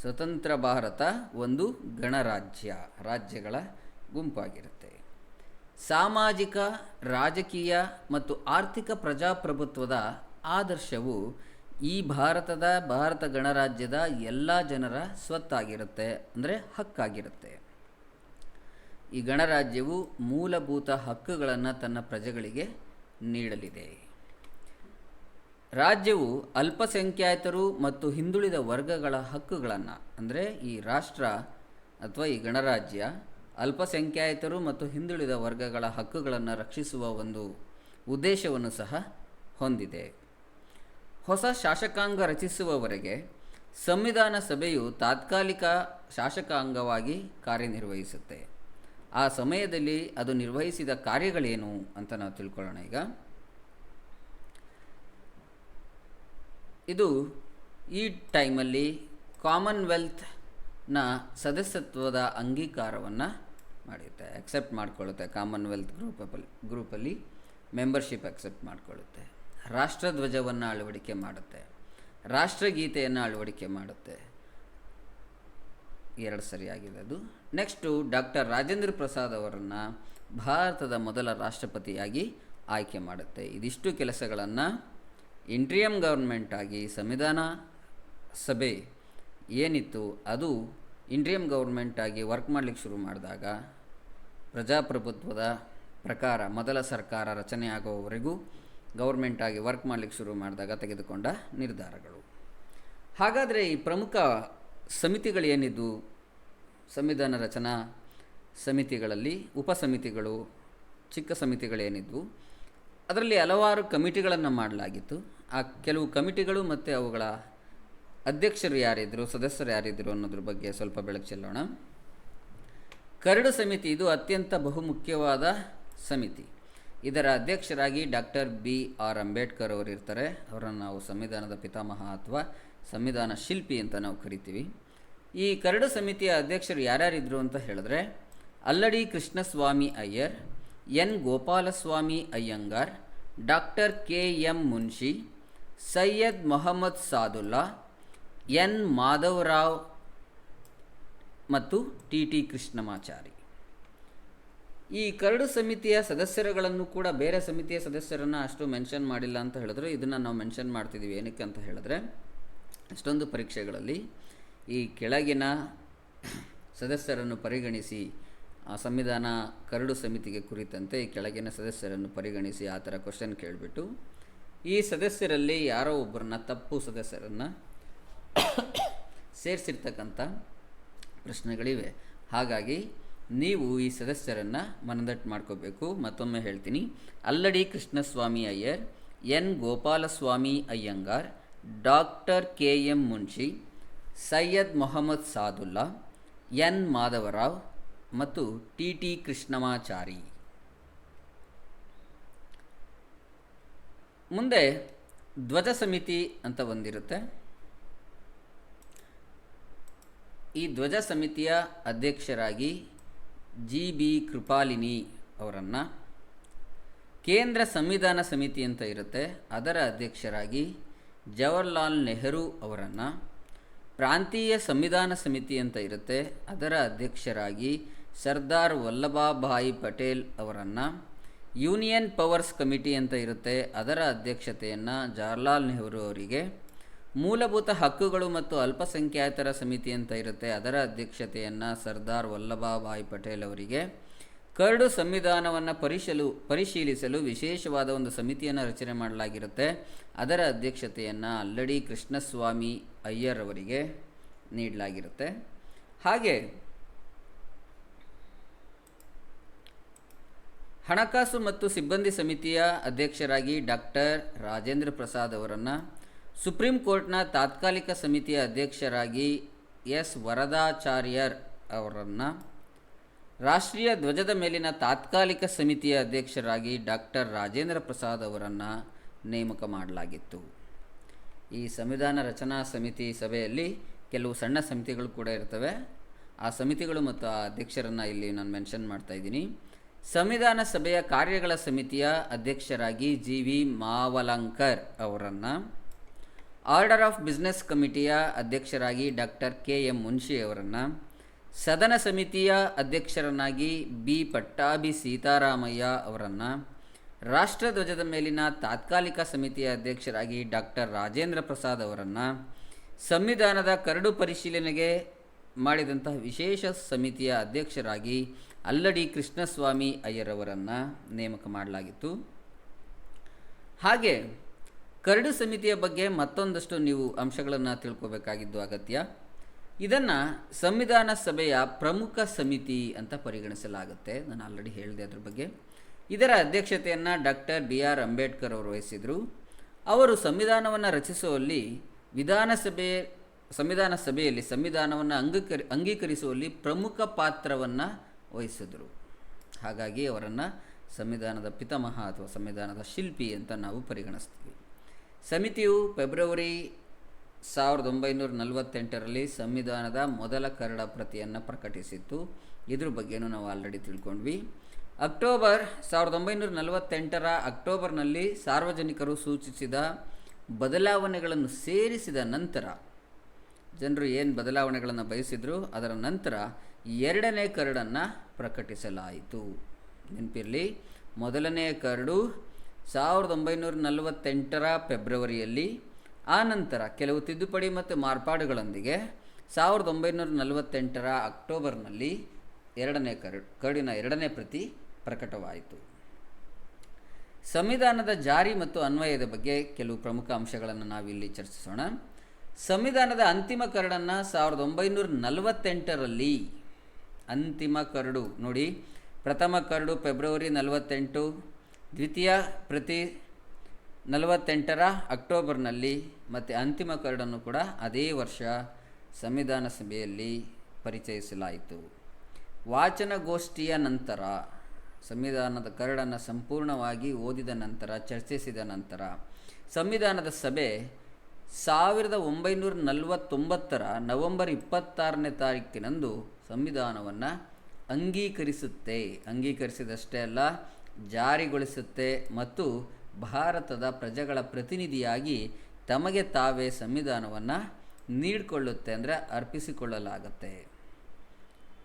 ಸ್ವತಂತ್ರ ಭಾರತ ಒಂದು ಗಣರಾಜ್ಯ, ರಾಜ್ಯಗಳ ಗುಂಪಾಗಿರುತ್ತೆ. ಸಾಮಾಜಿಕ, ರಾಜಕೀಯ ಮತ್ತು ಆರ್ಥಿಕ ಪ್ರಜಾಪ್ರಭುತ್ವದ ಆದರ್ಶವು ಈ ಭಾರತ ಗಣರಾಜ್ಯದ ಎಲ್ಲ ಜನರ ಸ್ವತ್ತಾಗಿರುತ್ತೆ, ಅಂದರೆ ಹಕ್ಕಾಗಿರುತ್ತೆ. ಈ ಗಣರಾಜ್ಯವು ಮೂಲಭೂತ ಹಕ್ಕುಗಳನ್ನು ತನ್ನ ಪ್ರಜೆಗಳಿಗೆ ನೀಡಲಿದೆ. ರಾಜ್ಯವು ಅಲ್ಪಸಂಖ್ಯಾತರು ಮತ್ತು ಹಿಂದುಳಿದ ವರ್ಗಗಳ ಹಕ್ಕುಗಳನ್ನು, ಅಂದರೆ ಈ ರಾಷ್ಟ್ರ ಅಥವಾ ಈ ಗಣರಾಜ್ಯ ಅಲ್ಪಸಂಖ್ಯಾತರು ಮತ್ತು ಹಿಂದುಳಿದ ವರ್ಗಗಳ ಹಕ್ಕುಗಳನ್ನು ರಕ್ಷಿಸುವ ಒಂದು ಉದ್ದೇಶವನ್ನು ಸಹ ಹೊಂದಿದೆ. ಹೊಸ ಶಾಸಕಾಂಗ ರಚಿಸುವವರೆಗೆ ಸಂವಿಧಾನ ಸಭೆಯು ತಾತ್ಕಾಲಿಕ ಶಾಸಕಾಂಗವಾಗಿ ಕಾರ್ಯನಿರ್ವಹಿಸುತ್ತೆ. ಆ ಸಮಯದಲ್ಲಿ ಅದು ನಿರ್ವಹಿಸಿದ ಕಾರ್ಯಗಳೇನು ಅಂತ ನಾವು ತಿಳ್ಕೊಳ್ಳೋಣ. ಈಗ ಇದು ಈ ಟೈಮಲ್ಲಿ ಕಾಮನ್ವೆಲ್ತ್ನ ಸದಸ್ಯತ್ವದ ಅಂಗೀಕಾರವನ್ನು ಮಾಡುತ್ತೆ, ಅಕ್ಸೆಪ್ಟ್ ಮಾಡಿಕೊಳ್ಳುತ್ತೆ. ಕಾಮನ್ವೆಲ್ತ್ ಗ್ರೂಪಲ್ಲಿ ಮೆಂಬರ್ಶಿಪ್ ಅಕ್ಸೆಪ್ಟ್ ಮಾಡಿಕೊಳ್ಳುತ್ತೆ. ರಾಷ್ಟ್ರಧ್ವಜವನ್ನು ಅಳವಡಿಕೆ ಮಾಡುತ್ತೆ, ರಾಷ್ಟ್ರಗೀತೆಯನ್ನು ಅಳವಡಿಕೆ ಮಾಡುತ್ತೆ. 2 ಸರಿಯಾಗಿದೆ ಅದು. ನೆಕ್ಸ್ಟು, ಡಾಕ್ಟರ್ ರಾಜೇಂದ್ರ ಪ್ರಸಾದ್ ಅವರನ್ನು ಭಾರತದ ಮೊದಲ ರಾಷ್ಟ್ರಪತಿಯಾಗಿ ಆಯ್ಕೆ ಮಾಡುತ್ತೆ. ಇದಿಷ್ಟು ಕೆಲಸಗಳನ್ನು ಇಂಟ್ರಿಯಮ್ ಗೌರ್ಮೆಂಟ್ ಆಗಿ ಸಂವಿಧಾನ ಸಭೆ ಏನಿತ್ತು ಅದು ಇಂಟ್ರಿಯಮ್ ಗೌರ್ಮೆಂಟ್ ಆಗಿ ವರ್ಕ್ ಮಾಡಲಿಕ್ಕೆ ಶುರು ಮಾಡಿದಾಗ, ಪ್ರಜಾಪ್ರಭುತ್ವದ ಪ್ರಕಾರ ಮೊದಲ ಸರ್ಕಾರ ರಚನೆ ಆಗುವವರೆಗೂ ಗೌರ್ಮೆಂಟ್ ಆಗಿ ವರ್ಕ್ ಮಾಡಲಿಕ್ಕೆ ಶುರು ಮಾಡಿದಾಗ ತೆಗೆದುಕೊಂಡ ನಿರ್ಧಾರಗಳು. ಹಾಗಾದರೆ ಈ ಪ್ರಮುಖ ಸಮಿತಿಗಳು ಏನಿದ್ದು, ಸಂವಿಧಾನ ರಚನಾ ಸಮಿತಿಗಳಲ್ಲಿ ಉಪಸಮಿತಿಗಳು, ಚಿಕ್ಕ ಸಮಿತಿಗಳೇನಿದ್ವು, ಅದರಲ್ಲಿ ಹಲವಾರು ಕಮಿಟಿಗಳನ್ನು ಮಾಡಲಾಗಿತ್ತು. ಆ ಕೆಲವು ಕಮಿಟಿಗಳು ಮತ್ತು ಅವುಗಳ ಅಧ್ಯಕ್ಷರು ಯಾರಿದ್ದರು, ಸದಸ್ಯರು ಯಾರಿದ್ದರು ಅನ್ನೋದ್ರ ಬಗ್ಗೆ ಸ್ವಲ್ಪ ಬೆಳಕು ಚೆಲ್ಲೋಣ. ಕರಡು ಸಮಿತಿ, ಇದು ಅತ್ಯಂತ ಬಹುಮುಖ್ಯವಾದ ಸಮಿತಿ. ಇದರ ಅಧ್ಯಕ್ಷರಾಗಿ ಡಾಕ್ಟರ್ BR ಅಂಬೇಡ್ಕರ್ ಅವರು ಇರ್ತಾರೆ. ಅವರನ್ನು ನಾವು ಸಂವಿಧಾನದ ಪಿತಾಮಹ ಅಥವಾ ಸಂವಿಧಾನ ಶಿಲ್ಪಿ ಅಂತ ನಾವು ಕರಿತೀವಿ. ಈ ಕರಡು ಸಮಿತಿಯ ಅಧ್ಯಕ್ಷರು ಯಾರ್ಯಾರಿದ್ರು ಅಂತ ಹೇಳಿದ್ರೆ, Alladi Krishnaswamy Iyer, N Gopalaswami Ayyangar, doctor KM Munshi, Syed Mohammad Saadulla, N Madhava Rao ಮತ್ತು TT ಕೃಷ್ಣಮಾಚಾರಿ. ಈ ಕರಡು ಸಮಿತಿಯ ಸದಸ್ಯರುಗಳನ್ನು ಕೂಡ ಬೇರೆ ಸಮಿತಿಯ ಸದಸ್ಯರನ್ನು ಅಷ್ಟು ಮೆನ್ಷನ್ ಮಾಡಿಲ್ಲ ಅಂತ ಹೇಳಿದ್ರೆ, ಇದನ್ನು ನಾವು ಮೆನ್ಷನ್ ಮಾಡ್ತಿದ್ದೀವಿ. ಏನಕ್ಕೆ ಅಂತ ಹೇಳಿದ್ರೆ, ಅಷ್ಟೊಂದು ಪರೀಕ್ಷೆಗಳಲ್ಲಿ ಈ ಕೆಳಗಿನ ಸದಸ್ಯರನ್ನು ಪರಿಗಣಿಸಿ, ಆ ಸಂವಿಧಾನ ಕರಡು ಸಮಿತಿಗೆ ಕುರಿತಂತೆ ಈ ಕೆಳಗಿನ ಸದಸ್ಯರನ್ನು ಪರಿಗಣಿಸಿ ಆ ಥರ ಕ್ವಶನ್ ಕೇಳಿಬಿಟ್ಟು ಈ ಸದಸ್ಯರಲ್ಲಿ ಯಾರೋ ಒಬ್ಬರನ್ನ ತಪ್ಪು ಸದಸ್ಯರನ್ನು ಸೇರಿಸಿರ್ತಕ್ಕಂಥ ಪ್ರಶ್ನೆಗಳಿವೆ. ಹಾಗಾಗಿ ನೀವು ಈ ಸದಸ್ಯರನ್ನು ಮನದಟ್ಟು ಮಾಡ್ಕೋಬೇಕು. ಮತ್ತೊಮ್ಮೆ ಹೇಳ್ತೀನಿ, Alladi Krishnaswamy Iyer, N Gopalaswami Ayyangar, doctor KM Munshi, Syed Mohammad Saadulla, N Madhava Rao ಮತ್ತು TT ಕೃಷ್ಣಮಾಚಾರಿ. ಮುಂದೆ ಧ್ವಜ ಸಮಿತಿ ಅಂತ ಒಂದಿರುತ್ತೆ. ಈ ಧ್ವಜ ಸಮಿತಿಯ ಅಧ್ಯಕ್ಷರಾಗಿ GB ಕೃಪಾಲಿನಿ ಅವರನ್ನು, ಕೇಂದ್ರ ಸಂವಿಧಾನ ಸಮಿತಿ ಅಂತ ಇರುತ್ತೆ, ಅದರ ಅಧ್ಯಕ್ಷರಾಗಿ ಜವಾಹರ್ಲಾಲ್ ನೆಹರು ಅವರನ್ನು, ಪ್ರಾಂತೀಯ ಸಂವಿಧಾನ ಸಮಿತಿ ಅಂತ ಇರುತ್ತೆ, ಅದರ ಅಧ್ಯಕ್ಷರಾಗಿ ಸರ್ದಾರ್ ವಲ್ಲಭಭಾಯಿ ಪಟೇಲ್ ಅವರನ್ನು, ಯೂನಿಯನ್ ಪವರ್ಸ್ ಕಮಿಟಿ ಅಂತ ಇರುತ್ತೆ, ಅದರ ಅಧ್ಯಕ್ಷತೆಯನ್ನು ಜವಾಹರ್ಲಾಲ್ ನೆಹರು ಅವರಿಗೆ, ಮೂಲಭೂತ ಹಕ್ಕುಗಳು ಮತ್ತು ಅಲ್ಪಸಂಖ್ಯಾತರ ಸಮಿತಿ ಅಂತ ಇರುತ್ತೆ, ಅದರ ಅಧ್ಯಕ್ಷತೆಯನ್ನು ಸರ್ದಾರ್ ವಲ್ಲಭಭಾಯಿ ಪಟೇಲ್ ಅವರಿಗೆ, ಕರಡು ಸಂವಿಧಾನವನ್ನು ಪರಿಶೀಲಿಸಲು ವಿಶೇಷವಾದ ಒಂದು ಸಮಿತಿಯನ್ನು ರಚನೆ ಮಾಡಲಾಗಿರುತ್ತೆ, ಅದರ ಅಧ್ಯಕ್ಷತೆಯನ್ನು ಅಲ್ಲಡಿ ಕೃಷ್ಣಸ್ವಾಮಿ ಅಯ್ಯರ್ ಅವರಿಗೆ ನೀಡಲಾಗಿರುತ್ತೆ. ಹಾಗೆ ಹಣಕಾಸು ಮತ್ತು ಸಿಬ್ಬಂದಿ ಸಮಿತಿಯ ಅಧ್ಯಕ್ಷರಾಗಿ ಡಾಕ್ಟರ್ ರಾಜೇಂದ್ರ ಪ್ರಸಾದ್ ಅವರನ್ನು, ಸುಪ್ರೀಂ ಕೋರ್ಟ್ನ ತಾತ್ಕಾಲಿಕ ಸಮಿತಿಯ ಅಧ್ಯಕ್ಷರಾಗಿ S ವರದಾಚಾರ್ಯರ್ ಅವರನ್ನು, ರಾಷ್ಟ್ರೀಯ ಧ್ವಜದ ಮೇಲಿನ ತಾತ್ಕಾಲಿಕ ಸಮಿತಿಯ ಅಧ್ಯಕ್ಷರಾಗಿ ಡಾಕ್ಟರ್ ರಾಜೇಂದ್ರ ಪ್ರಸಾದ್ ಅವರನ್ನು ನೇಮಕ ಮಾಡಲಾಗಿತ್ತು. ಈ ಸಂವಿಧಾನ ರಚನಾ ಸಮಿತಿ ಸಭೆಯಲ್ಲಿ ಕೆಲವು ಸಣ್ಣ ಸಮಿತಿಗಳು ಕೂಡ ಇರ್ತವೆ. ಆ ಸಮಿತಿಗಳು ಮತ್ತು ಆ ಅಧ್ಯಕ್ಷರನ್ನು ಇಲ್ಲಿ ನಾನು ಮೆನ್ಷನ್ ಮಾಡ್ತಾ ಇದ್ದೀನಿ. ಸಂವಿಧಾನ ಸಭೆಯ ಕಾರ್ಯಗಳ ಸಮಿತಿಯ ಅಧ್ಯಕ್ಷರಾಗಿ GV ಮಾವಲಂಕರ್ ಅವರನ್ನು, ಆರ್ಡರ್ ಆಫ್ ಬಿಸ್ನೆಸ್ ಕಮಿಟಿಯ ಅಧ್ಯಕ್ಷರಾಗಿ ಡಾಕ್ಟರ್ KM ಮುನ್ಷಿ ಅವರನ್ನು, ಸದನ ಸಮಿತಿಯ ಅಧ್ಯಕ್ಷರನ್ನಾಗಿ B ಪಟ್ಟಾಭಿ ಸೀತಾರಾಮಯ್ಯ ಅವರನ್ನು, ರಾಷ್ಟ್ರಧ್ವಜದ ಮೇಲಿನ ತಾತ್ಕಾಲಿಕ ಸಮಿತಿಯ ಅಧ್ಯಕ್ಷರಾಗಿ ಡಾಕ್ಟರ್ ರಾಜೇಂದ್ರ ಪ್ರಸಾದ್ ಅವರನ್ನು, ಸಂವಿಧಾನದ ಕರಡು ಪರಿಶೀಲನೆಗೆ ಮಾಡಿದಂತಹ ವಿಶೇಷ ಸಮಿತಿಯ ಅಧ್ಯಕ್ಷರಾಗಿ ಅಲ್ಲಡಿ ಕೃಷ್ಣಸ್ವಾಮಿ ಅಯ್ಯರವರನ್ನು ನೇಮಕ ಮಾಡಲಾಗಿತ್ತು. ಹಾಗೆ ಕರಡು ಸಮಿತಿಯ ಬಗ್ಗೆ ಮತ್ತೊಂದಷ್ಟು ನೀವು ಅಂಶಗಳನ್ನು ತಿಳ್ಕೋಬೇಕಾಗಿದ್ದು ಅಗತ್ಯ. ಇದನ್ನು ಸಂವಿಧಾನ ಸಭೆಯ ಪ್ರಮುಖ ಸಮಿತಿ ಅಂತ ಪರಿಗಣಿಸಲಾಗುತ್ತೆ. ನಾನು ಆಲ್ರೆಡಿ ಹೇಳಿದೆ ಅದ್ರ ಬಗ್ಗೆ. ಇದರ ಅಧ್ಯಕ್ಷತೆಯನ್ನು ಡಾಕ್ಟರ್ BR ಅಂಬೇಡ್ಕರ್ ಅವರು ವಹಿಸಿದರು. ಅವರು ಸಂವಿಧಾನವನ್ನು ರಚಿಸುವಲ್ಲಿ ಸಂವಿಧಾನ ಸಭೆಯಲ್ಲಿ ಸಂವಿಧಾನವನ್ನು ಅಂಗೀಕರಿಸುವಲ್ಲಿ ಪ್ರಮುಖ ಪಾತ್ರವನ್ನು ವಹಿಸಿದರು. ಹಾಗಾಗಿ ಅವರನ್ನು ಸಂವಿಧಾನದ ಪಿತಾಮಹ ಅಥವಾ ಸಂವಿಧಾನದ ಶಿಲ್ಪಿ ಅಂತ ನಾವು ಪರಿಗಣಿಸ್ತೀವಿ. ಸಮಿತಿಯು ಫೆಬ್ರವರಿ 1948ರಲ್ಲಿ ಸಂವಿಧಾನದ ಮೊದಲ ಕರಡ ಪ್ರತಿಯನ್ನು ಪ್ರಕಟಿಸಿತ್ತು. ಇದ್ರ ಬಗ್ಗೆನೂ ನಾವು ಆಲ್ರೆಡಿ ತಿಳ್ಕೊಂಡ್ವಿ. ಅಕ್ಟೋಬರ್ 1948ರ ಅಕ್ಟೋಬರ್ನಲ್ಲಿ ಸಾರ್ವಜನಿಕರು ಸೂಚಿಸಿದ ಬದಲಾವಣೆಗಳನ್ನು ಸೇರಿಸಿದ ನಂತರ, ಜನರು ಏನು ಬದಲಾವಣೆಗಳನ್ನು ಬಯಸಿದ್ರು ಅದರ ನಂತರ ಎರಡನೇ ಕರಡನ್ನು ಪ್ರಕಟಿಸಲಾಯಿತು. ನೆನಪಿರಲಿ, ಮೊದಲನೆಯ ಕರಡು 1948ರ ಫೆಬ್ರವರಿಯಲ್ಲಿ, ಆ ನಂತರ ಕೆಲವು ತಿದ್ದುಪಡಿ ಮತ್ತು ಮಾರ್ಪಾಡುಗಳೊಂದಿಗೆ 1948ರ ಅಕ್ಟೋಬರ್ನಲ್ಲಿ ಕರಡಿನ ಎರಡನೇ ಪ್ರತಿ ಪ್ರಕಟವಾಯಿತು. ಸಂವಿಧಾನದ ಜಾರಿ ಮತ್ತು ಅನ್ವಯದ ಬಗ್ಗೆ ಕೆಲವು ಪ್ರಮುಖ ಅಂಶಗಳನ್ನು ನಾವಿಲ್ಲಿ ಚರ್ಚಿಸೋಣ. ಸಂವಿಧಾನದ ಅಂತಿಮ ಕರಡನ್ನು 1948ರಲ್ಲಿ, ಅಂತಿಮ ಕರಡು ನೋಡಿ, ಪ್ರಥಮ ಕರಡು ಫೆಬ್ರವರಿ 48, ದ್ವಿತೀಯ ಪ್ರತಿ 48ರ ಅಕ್ಟೋಬರ್ನಲ್ಲಿ, ಮತ್ತು ಅಂತಿಮ ಕರಡನ್ನು ಕೂಡ ಅದೇ ವರ್ಷ ಸಂವಿಧಾನ ಸಭೆಯಲ್ಲಿ ಪರಿಚಯಿಸಲಾಯಿತು. ವಾಚನಗೋಷ್ಠಿಯ ನಂತರ, ಸಂವಿಧಾನದ ಕರಡನ್ನು ಸಂಪೂರ್ಣವಾಗಿ ಓದಿದ ನಂತರ, ಚರ್ಚಿಸಿದ ನಂತರ, ಸಂವಿಧಾನದ ಸಭೆ 1949ರ ನವೆಂಬರ್ 26ನೇ ತಾರೀಕಿನಂದು ಸಂವಿಧಾನವನ್ನು ಅಂಗೀಕರಿಸಿದಷ್ಟೇ ಅಲ್ಲ, ಜಾರಿಗೊಳಿಸುತ್ತೆ ಮತ್ತು ಭಾರತದ ಪ್ರಜೆಗಳ ಪ್ರತಿನಿಧಿಯಾಗಿ ತಮಗೆ ತಾವೇ ಸಂವಿಧಾನವನ್ನು ನೀಡಿಕೊಳ್ಳುತ್ತೆ, ಅಂದರೆ ಅರ್ಪಿಸಿಕೊಳ್ಳಲಾಗುತ್ತೆ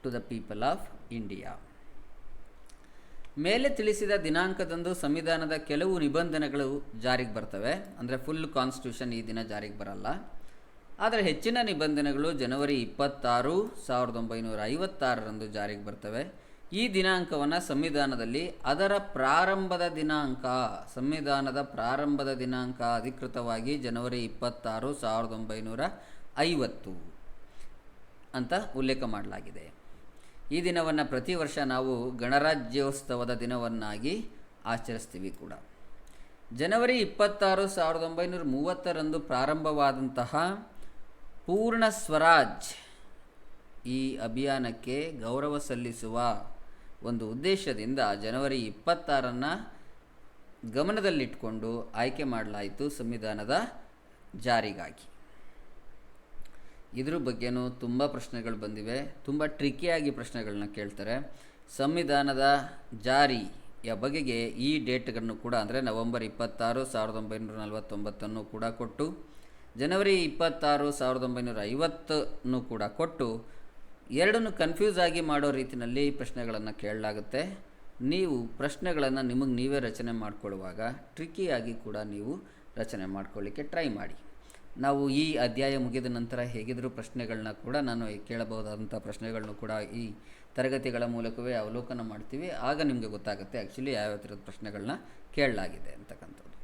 to the people of India. ಮೇಲೆ ತಿಳಿಸಿದ ದಿನಾಂಕದಂದು ಸಂವಿಧಾನದ ಕೆಲವು ನಿಬಂಧನೆಗಳು ಜಾರಿಗೆ ಬರ್ತವೆ. ಅಂದರೆ ಫುಲ್ ಕಾನ್ಸ್ಟಿಟ್ಯೂಷನ್ ಈ ದಿನ ಜಾರಿಗೆ ಬರಲ್ಲ. ಆದರೆ ಹೆಚ್ಚಿನ ನಿಬಂಧನೆಗಳು ಜನವರಿ 26, 1956ರಂದು ಜಾರಿಗೆ ಬರ್ತವೆ. ಈ ದಿನಾಂಕವನ್ನು ಸಂವಿಧಾನದಲ್ಲಿ ಸಂವಿಧಾನದ ಪ್ರಾರಂಭದ ದಿನಾಂಕ ಅಧಿಕೃತವಾಗಿ ಜನವರಿ 26, 1950 ಅಂತ ಉಲ್ಲೇಖ ಮಾಡಲಾಗಿದೆ. ಈ ದಿನವನ್ನು ಪ್ರತಿ ವರ್ಷ ನಾವು ಗಣರಾಜ್ಯೋತ್ಸವದ ದಿನವನ್ನಾಗಿ ಆಚರಿಸ್ತೀವಿ ಕೂಡ. ಜನವರಿ 26, 1930ರಂದು ಪ್ರಾರಂಭವಾದಂತಹ ಪೂರ್ಣ ಸ್ವರಾಜ್ ಈ ಅಭಿಯಾನಕ್ಕೆ ಗೌರವ ಸಲ್ಲಿಸುವ ಒಂದು ಉದ್ದೇಶದಿಂದ ಜನವರಿ 26ನ್ನು ಗಮನದಲ್ಲಿಟ್ಟುಕೊಂಡು ಆಯ್ಕೆ ಮಾಡಲಾಯಿತು ಸಂವಿಧಾನದ ಜಾರಿಗಾಗಿ. ಇದ್ರ ಬಗ್ಗೆನೂ ತುಂಬ ಪ್ರಶ್ನೆಗಳು ಬಂದಿವೆ. ತುಂಬ ಟ್ರಿಕಿಯಾಗಿ ಪ್ರಶ್ನೆಗಳನ್ನ ಕೇಳ್ತಾರೆ. ಸಂವಿಧಾನದ ಜಾರಿಯ ಬಗೆಗೆ ಈ ಡೇಟ್ಗಳನ್ನು ಕೂಡ, ಅಂದರೆ ನವೆಂಬರ್ 26, 1949 ಕೂಡ ಕೊಟ್ಟು, ಜನವರಿ 26, 1950 ಕೂಡ ಕೊಟ್ಟು, ಎರಡನ್ನು ಕನ್ಫ್ಯೂಸ್ ಆಗಿ ಮಾಡೋ ರೀತಿಯಲ್ಲಿ ಪ್ರಶ್ನೆಗಳನ್ನು ಕೇಳಲಾಗುತ್ತೆ. ನೀವು ಪ್ರಶ್ನೆಗಳನ್ನು ನಿಮಗೆ ನೀವೇ ರಚನೆ ಮಾಡಿಕೊಳ್ಳುವಾಗ ಟ್ರಿಕಿಯಾಗಿ ಕೂಡ ನೀವು ರಚನೆ ಮಾಡ್ಕೊಳ್ಳಿಕ್ಕೆ ಟ್ರೈ ಮಾಡಿ. ನಾವು ಈ ಅಧ್ಯಾಯ ಮುಗಿದ ನಂತರ ಹೇಗಿದ್ದರೂ ಪ್ರಶ್ನೆಗಳನ್ನ ಕೂಡ ನಾನು ಕೇಳಬಹುದಾದಂಥ ಪ್ರಶ್ನೆಗಳನ್ನು ಕೂಡ ಈ ತರಗತಿಗಳ ಮೂಲಕವೇ ಅವಲೋಕನ ಮಾಡ್ತೀವಿ. ಆಗ ನಿಮಗೆ ಗೊತ್ತಾಗುತ್ತೆ ಆ್ಯಕ್ಚುಲಿ ಯಾವ ಥರದ ಪ್ರಶ್ನೆಗಳನ್ನ ಕೇಳಲಾಗಿದೆ ಅಂತಕ್ಕಂಥದ್ದು.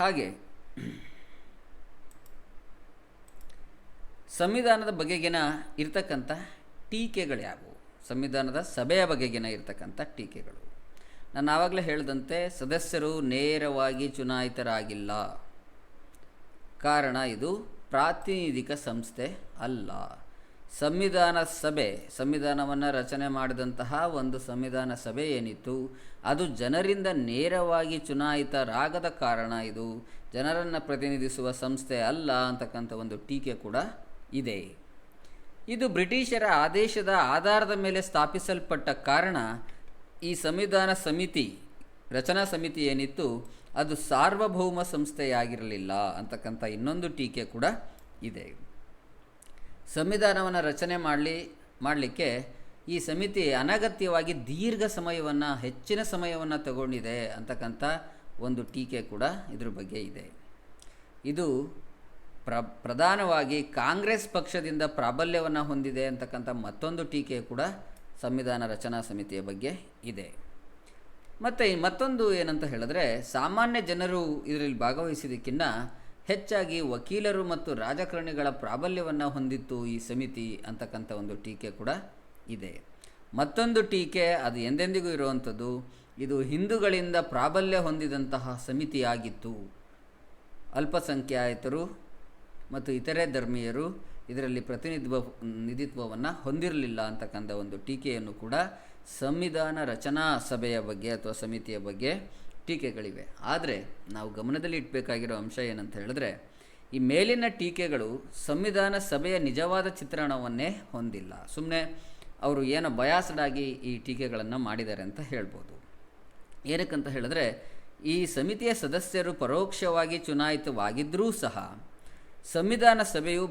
ಹಾಗೆ ಸಂವಿಧಾನದ ಬಗೆಗಿನ ಇರ್ತಕ್ಕಂಥ ಟೀಕೆಗಳು ಯಾವುವು? ಸಂವಿಧಾನದ ಸಭೆಯ ಬಗೆಗಿನ ಇರ್ತಕ್ಕಂಥ ಟೀಕೆಗಳು. ನಾನು ಆವಾಗಲೇ ಹೇಳಿದಂತೆ ಸದಸ್ಯರು ನೇರವಾಗಿ ಚುನಾಯಿತರಾಗಿಲ್ಲ. ಕಾರಣ ಇದು ಪ್ರಾತಿನಿಧಿಕ ಸಂಸ್ಥೆ ಅಲ್ಲ. ಸಂವಿಧಾನ ಸಭೆ, ಸಂವಿಧಾನವನ್ನು ರಚನೆ ಮಾಡಿದಂತಹ ಒಂದು ಸಂವಿಧಾನ ಸಭೆ ಏನಿತ್ತು ಅದು ಜನರಿಂದ ನೇರವಾಗಿ ಚುನಾಯಿತರಾಗದ ಕಾರಣ ಇದು ಜನರನ್ನು ಪ್ರತಿನಿಧಿಸುವ ಸಂಸ್ಥೆ ಅಲ್ಲ ಅಂತಕ್ಕಂಥ ಒಂದು ಟೀಕೆ ಕೂಡ ಇದೆ. ಇದು ಬ್ರಿಟಿಷರ ಆದೇಶದ ಆಧಾರದ ಮೇಲೆ ಸ್ಥಾಪಿಸಲ್ಪಟ್ಟ ಕಾರಣ ಈ ಸಂವಿಧಾನ ಸಮಿತಿ, ರಚನಾ ಸಮಿತಿ ಏನಿತ್ತು ಅದು ಸಾರ್ವಭೌಮ ಸಂಸ್ಥೆಯಾಗಿರಲಿಲ್ಲ ಅಂತಕ್ಕಂಥ ಇನ್ನೊಂದು ಟೀಕೆ ಕೂಡ ಇದೆ. ಸಂವಿಧಾನವನ್ನು ರಚನೆ ಮಾಡಲಿಕ್ಕೆ ಈ ಸಮಿತಿ ಅನಗತ್ಯವಾಗಿ ದೀರ್ಘ ಸಮಯವನ್ನು, ಹೆಚ್ಚಿನ ಸಮಯವನ್ನು ತಗೊಂಡಿದೆ ಅಂತಕ್ಕಂಥ ಒಂದು ಟೀಕೆ ಕೂಡ ಇದ್ರ ಬಗ್ಗೆ ಇದೆ. ಇದು ಪ್ರಧಾನವಾಗಿ ಕಾಂಗ್ರೆಸ್ ಪಕ್ಷದಿಂದ ಪ್ರಾಬಲ್ಯವನ್ನು ಹೊಂದಿದೆ ಅಂತಕ್ಕಂಥ ಮತ್ತೊಂದು ಟೀಕೆ ಕೂಡ ಸಂವಿಧಾನ ರಚನಾ ಸಮಿತಿಯ ಬಗ್ಗೆ ಇದೆ. ಮತ್ತು ಮತ್ತೊಂದು ಏನಂತ ಹೇಳಿದ್ರೆ, ಸಾಮಾನ್ಯ ಜನರು ಇದರಲ್ಲಿ ಭಾಗವಹಿಸಿದ್ದಕ್ಕಿಂತ ಹೆಚ್ಚಾಗಿ ವಕೀಲರು ಮತ್ತು ರಾಜಕಾರಣಿಗಳ ಪ್ರಾಬಲ್ಯವನ್ನು ಹೊಂದಿತ್ತು ಈ ಸಮಿತಿ ಅಂತಕ್ಕಂಥ ಒಂದು ಟೀಕೆ ಕೂಡ ಇದೆ. ಮತ್ತೊಂದು ಟೀಕೆ ಅದು ಎಂದೆಂದಿಗೂ ಇರುವಂಥದ್ದು, ಇದು ಹಿಂದೂಗಳಿಂದ ಪ್ರಾಬಲ್ಯ ಹೊಂದಿದಂತಹ ಸಮಿತಿಯಾಗಿತ್ತು, ಅಲ್ಪಸಂಖ್ಯಾತರು ಮತ್ತು ಇತರೆ ಧರ್ಮೀಯರು ಇದರಲ್ಲಿ ಪ್ರತಿನಿಧಿತ್ವವನ್ನು ಹೊಂದಿರಲಿಲ್ಲ ಅಂತಕ್ಕಂಥ ಒಂದು ಟೀಕೆಯನ್ನು ಕೂಡ ಸಂವಿಧಾನ ರಚನಾ ಸಭೆಯ ಬಗ್ಗೆ ಅಥವಾ ಸಮಿತಿಯ ಬಗ್ಗೆ ಟೀಕೆಗಳಿವೆ. ಆದರೆ ನಾವು ಗಮನದಲ್ಲಿ ಇಡಬೇಕಾಗಿರೋ ಅಂಶ ಏನಂತ ಹೇಳಿದ್ರೆ, ಈ ಮೇಲಿನ ಟೀಕೆಗಳು ಸಂವಿಧಾನ ಸಭೆಯ ನಿಜವಾದ ಚಿತ್ರಣವನ್ನೇ ಹೊಂದಿಲ್ಲ. ಸುಮ್ಮನೆ ಅವರು ಏನೋ ಬಯಾಸ್ಡ್ ಆಗಿ ಈ ಟೀಕೆಗಳನ್ನು ಮಾಡಿದ್ದಾರೆ ಅಂತ ಹೇಳ್ಬೋದು. ಏನಕ್ಕಂತ ಹೇಳಿದ್ರೆ, ಈ ಸಮಿತಿಯ ಸದಸ್ಯರು ಪರೋಕ್ಷವಾಗಿ ಚುನಾಯಿತವಾಗಿದ್ದರೂ ಸಹ ಸಂವಿಧಾನ ಸಭೆಯು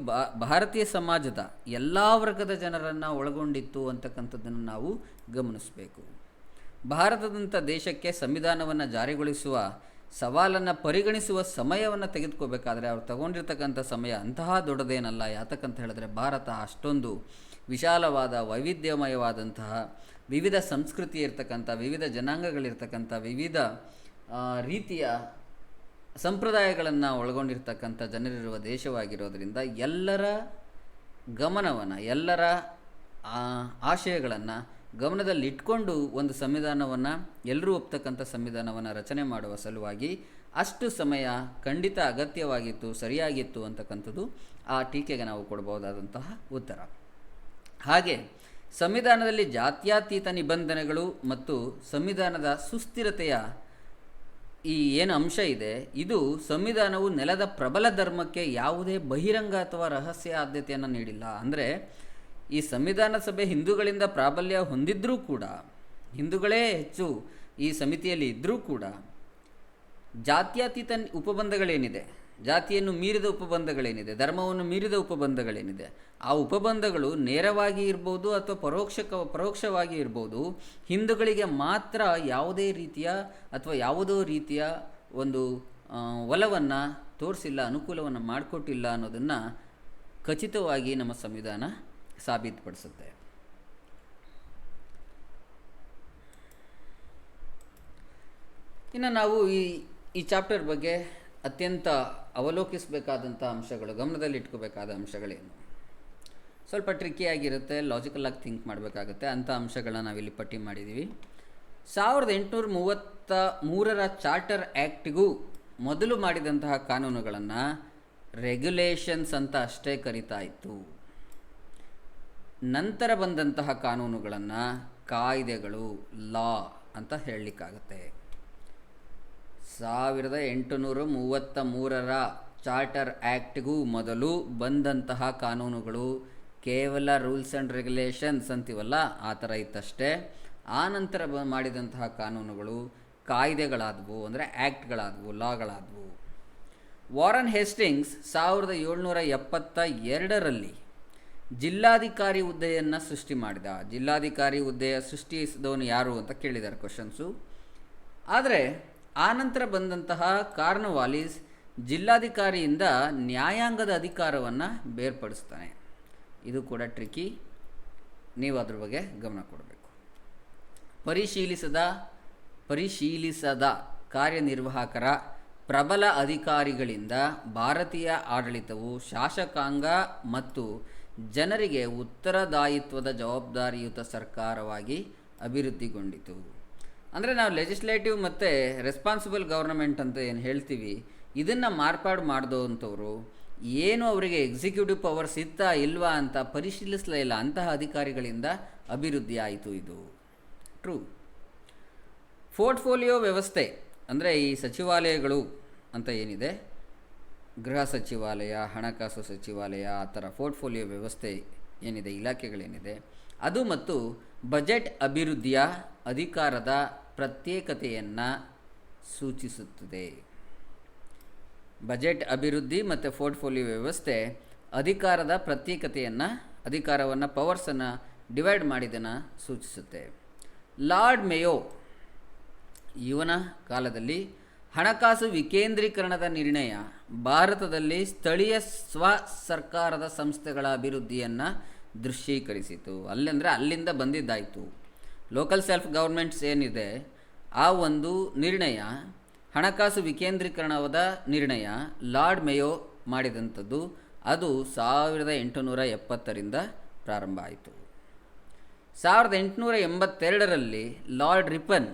ಭಾರತೀಯ ಸಮಾಜದ ಎಲ್ಲ ವರ್ಗದ ಜನರನ್ನು ಒಳಗೊಂಡಿತ್ತು ಅಂತಕ್ಕಂಥದ್ದನ್ನು ನಾವು ಗಮನಿಸಬೇಕು. ಭಾರತದಂಥ ದೇಶಕ್ಕೆ ಸಂವಿಧಾನವನ್ನು ಜಾರಿಗೊಳಿಸುವ ಸವಾಲನ್ನು ಪರಿಗಣಿಸುವ ಸಮಯವನ್ನು ತೆಗೆದುಕೋಬೇಕಾದ್ರೆ ಅವ್ರು ತಗೊಂಡಿರ್ತಕ್ಕಂಥ ಸಮಯ ಅಂತಹ ದೊಡ್ಡದೇನಲ್ಲ. ಯಾತಕ್ಕಂತ ಹೇಳಿದ್ರೆ, ಭಾರತ ಅಷ್ಟೊಂದು ವಿಶಾಲವಾದ, ವೈವಿಧ್ಯಮಯವಾದಂತಹ, ವಿವಿಧ ಸಂಸ್ಕೃತಿ ಇರ್ತಕ್ಕಂಥ, ವಿವಿಧ ಜನಾಂಗಗಳಿರ್ತಕ್ಕಂಥ, ವಿವಿಧ ರೀತಿಯ ಸಂಪ್ರದಾಯಗಳನ್ನು ಒಳಗೊಂಡಿರ್ತಕ್ಕಂಥ ಜನರಿರುವ ದೇಶವಾಗಿರೋದರಿಂದ ಎಲ್ಲರ ಗಮನವನ್ನು, ಎಲ್ಲರ ಆಶಯಗಳನ್ನು ಗಮನದಲ್ಲಿಟ್ಕೊಂಡು ಒಂದು ಸಂವಿಧಾನವನ್ನು, ಎಲ್ಲರೂ ಒಪ್ತಕ್ಕಂಥ ಸಂವಿಧಾನವನ್ನು ರಚನೆ ಮಾಡುವ ಸಲುವಾಗಿ ಅಷ್ಟು ಸಮಯ ಖಂಡಿತ ಅಗತ್ಯವಾಗಿತ್ತು, ಸರಿಯಾಗಿತ್ತು ಅಂತಕ್ಕಂಥದ್ದು ಆ ಟೀಕೆಗೆ ನಾವು ಕೊಡಬಹುದಾದಂತಹ ಉತ್ತರ. ಹಾಗೆ ಸಂವಿಧಾನದಲ್ಲಿ ಜಾತ್ಯತೀತ ನಿಬಂಧನೆಗಳು ಮತ್ತು ಸಂವಿಧಾನದ ಸುಸ್ಥಿರತೆಯ ಈ ಏನು ಅಂಶ ಇದೆ, ಇದು ಸಂವಿಧಾನವು ನೆಲದ ಪ್ರಬಲ ಧರ್ಮಕ್ಕೆ ಯಾವುದೇ ಬಹಿರಂಗ ಅಥವಾ ರಹಸ್ಯ ಆದ್ಯತೆಯನ್ನು ನೀಡಿಲ್ಲ. ಅಂದರೆ ಈ ಸಂವಿಧಾನ ಸಭೆ ಹಿಂದೂಗಳಿಂದ ಪ್ರಾಬಲ್ಯ ಹೊಂದಿದ್ರೂ ಕೂಡ, ಹಿಂದೂಗಳೇ ಹೆಚ್ಚು ಈ ಸಮಿತಿಯಲ್ಲಿ ಇದ್ದರೂ ಕೂಡ, ಜಾತ್ಯತೀತ ಉಪಬಂಧಗಳೇನಿದೆ, ಜಾತಿಯನ್ನು ಮೀರಿದ ಉಪಬಂಧಗಳೇನಿದೆ, ಧರ್ಮವನ್ನು ಮೀರಿದ ಉಪಬಂಧಗಳೇನಿದೆ, ಆ ಉಪಬಂಧಗಳು ನೇರವಾಗಿ ಇರ್ಬೋದು ಅಥವಾ ಪರೋಕ್ಷವಾಗಿ ಇರ್ಬೋದು, ಹಿಂದೂಗಳಿಗೆ ಮಾತ್ರ ಯಾವುದೇ ರೀತಿಯ ಅಥವಾ ಯಾವುದೋ ರೀತಿಯ ಒಂದು ಒಲವನ್ನು ತೋರಿಸಿಲ್ಲ, ಅನುಕೂಲವನ್ನು ಮಾಡಿಕೊಟ್ಟಿಲ್ಲ ಅನ್ನೋದನ್ನು ಖಚಿತವಾಗಿ ನಮ್ಮ ಸಂವಿಧಾನ ಸಾಬೀತುಪಡಿಸುತ್ತೆ. ಇನ್ನು ನಾವು ಈ ಚಾಪ್ಟರ್ ಬಗ್ಗೆ ಅತ್ಯಂತ ಅವಲೋಕಿಸಬೇಕಾದಂಥ ಅಂಶಗಳು, ಗಮನದಲ್ಲಿ ಇಟ್ಕೋಬೇಕಾದ ಅಂಶಗಳೇನು, ಸ್ವಲ್ಪ ಟ್ರಿಕ್ಕಿಯಾಗಿರುತ್ತೆ, ಲಾಜಿಕಲಾಗಿ ಥಿಂಕ್ ಮಾಡಬೇಕಾಗುತ್ತೆ. ಅಂಥ ಅಂಶಗಳನ್ನ ನಾವಿಲ್ಲಿ ಪಟ್ಟಿ ಮಾಡಿದ್ದೀವಿ. 1833 ಚಾರ್ಟರ್ ಆ್ಯಕ್ಟಿಗೂ ಮೊದಲು ಮಾಡಿದಂತಹ ಕಾನೂನುಗಳನ್ನು ರೆಗ್ಯುಲೇಷನ್ಸ್ ಅಂತ ಅಷ್ಟೇ ಕರೀತಾ ಇತ್ತು. ನಂತರ ಬಂದಂತಹ ಕಾನೂನುಗಳನ್ನು ಕಾಯ್ದೆಗಳು, ಲಾ ಅಂತ ಹೇಳಲಿಕ್ಕಾಗತ್ತೆ. 1833 ಚಾರ್ಟರ್ ಆ್ಯಕ್ಟ್ಗೂ ಮೊದಲು ಬಂದಂತಹ ಕಾನೂನುಗಳು ಕೇವಲ ರೂಲ್ಸ್ ಆ್ಯಂಡ್ ರೆಗ್ಯುಲೇಷನ್ಸ್ ಅಂತೀವಲ್ಲ, ಆ ಥರ ಇತ್ತಷ್ಟೇ. ಆ ನಂತರ ಮಾಡಿದಂತಹ ಕಾನೂನುಗಳು ಕಾಯ್ದೆಗಳಾದವು, ಅಂದರೆ ಆ್ಯಕ್ಟ್ಗಳಾದವು, ಲಾಗಳಾದವು. ವಾರನ್ ಹೇಸ್ಟಿಂಗ್ಸ್ 1772ರಲ್ಲಿ ಜಿಲ್ಲಾಧಿಕಾರಿ ಹುದ್ದೆಯನ್ನು ಸೃಷ್ಟಿ ಮಾಡಿದ. ಜಿಲ್ಲಾಧಿಕಾರಿ ಹುದ್ದೆಯ ಸೃಷ್ಟಿಸಿದವನು ಯಾರು ಅಂತ ಕೇಳಿದ್ದಾರೆ ಕ್ವಶನ್ಸು. ಆದರೆ ಆನಂತರ ಬಂದಂತಹ ಕಾರ್ನ್ವಾಲಿಸ್ ಜಿಲ್ಲಾಧಿಕಾರಿಯಿಂದ ನ್ಯಾಯಾಂಗದ ಅಧಿಕಾರವನ್ನು ಬೇರ್ಪಡಿಸ್ತಾನೆ. ಇದು ಕೂಡ ಟ್ರಿಕ್ಕಿ, ನೀವು ಅದ್ರ ಬಗ್ಗೆ ಗಮನ ಕೊಡಬೇಕು. ಪರಿಶೀಲಿಸದ ಕಾರ್ಯನಿರ್ವಾಹಕರ ಪ್ರಬಲ ಅಧಿಕಾರಿಗಳಿಂದ ಭಾರತೀಯ ಆಡಳಿತವು ಶಾಸಕಾಂಗ ಮತ್ತು ಜನರಿಗೆ ಉತ್ತರದಾಯಿತ್ವದ ಜವಾಬ್ದಾರಿಯುತ ಸರ್ಕಾರವಾಗಿ ಅಭಿವೃದ್ಧಿಗೊಂಡಿತು. ಅಂದರೆ ನಾವು ಲೆಜಿಸ್ಲೇಟಿವ್ ಮತ್ತು ರೆಸ್ಪಾನ್ಸಿಬಲ್ ಗವರ್ನಮೆಂಟ್ ಅಂತ ಏನು ಹೇಳ್ತೀವಿ, ಇದನ್ನು ಮಾರ್ಪಾಡು ಮಾಡಿದಂಥವ್ರು ಏನು ಅವರಿಗೆ ಎಕ್ಸಿಕ್ಯೂಟಿವ್ ಪವರ್ಸ್ ಇತ್ತಾ ಇಲ್ವಾ ಅಂತ ಪರಿಶೀಲಿಸಲೇ ಇಲ್ಲ. ಅಂತಹ ಅಧಿಕಾರಿಗಳಿಂದ ಅಭಿವೃದ್ಧಿ ಆಯಿತು ಇದು. ಟ್ರೂ. ಪೋರ್ಟ್ಫೋಲಿಯೋ ವ್ಯವಸ್ಥೆ ಅಂದರೆ ಈ ಸಚಿವಾಲಯಗಳು ಅಂತ ಏನಿದೆ, ಗೃಹ ಸಚಿವಾಲಯ, ಹಣಕಾಸು ಸಚಿವಾಲಯ, ಆ ಥರ ಪೋರ್ಟ್ಫೋಲಿಯೋ ವ್ಯವಸ್ಥೆ ಏನಿದೆ, ಇಲಾಖೆಗಳೇನಿದೆ ಅದು ಮತ್ತು ಬಜೆಟ್ ಅಭಿವೃದ್ಧಿಯ ಅಧಿಕಾರದ ಪ್ರತ್ಯೇಕತೆಯನ್ನು ಸೂಚಿಸುತ್ತದೆ. ಬಜೆಟ್ ಅಭಿವೃದ್ಧಿ ಮತ್ತು ಪೋರ್ಟ್ಫೋಲಿಯೋ ವ್ಯವಸ್ಥೆ ಅಧಿಕಾರದ ಪ್ರತ್ಯೇಕತೆಯನ್ನು, ಅಧಿಕಾರವನ್ನು, ಪವರ್ಸನ್ನು ಡಿವೈಡ್ ಮಾಡಿದ್ದನ್ನು ಸೂಚಿಸುತ್ತೆ. ಲಾರ್ಡ್ ಮೇಯೋ ಇವನ ಕಾಲದಲ್ಲಿ ಹಣಕಾಸು ವಿಕೇಂದ್ರೀಕರಣದ ನಿರ್ಣಯ ಭಾರತದಲ್ಲಿ ಸ್ಥಳೀಯ ಸ್ವ ಸರ್ಕಾರದ ಸಂಸ್ಥೆಗಳ ಅಭಿವೃದ್ಧಿಯನ್ನು ದೃಶ್ಯೀಕರಿಸಿತು. ಅಲ್ಲಿಂದ ಬಂದಿದ್ದಾಯಿತು. ಲೋಕಲ್ ಸೆಲ್ಫ್ ಗೌರ್ಮೆಂಟ್ಸ್ ಏನಿದೆ ಆ ಒಂದು ನಿರ್ಣಯ, ಹಣಕಾಸು ವಿಕೇಂದ್ರೀಕರಣದ ನಿರ್ಣಯ ಲಾರ್ಡ್ ಮೇಯೋ ಮಾಡಿದಂಥದ್ದು. ಅದು 1870ರಿಂದ ಪ್ರಾರಂಭ ಆಯಿತು. 1882ರಲ್ಲಿ ಲಾರ್ಡ್ ರಿಪನ್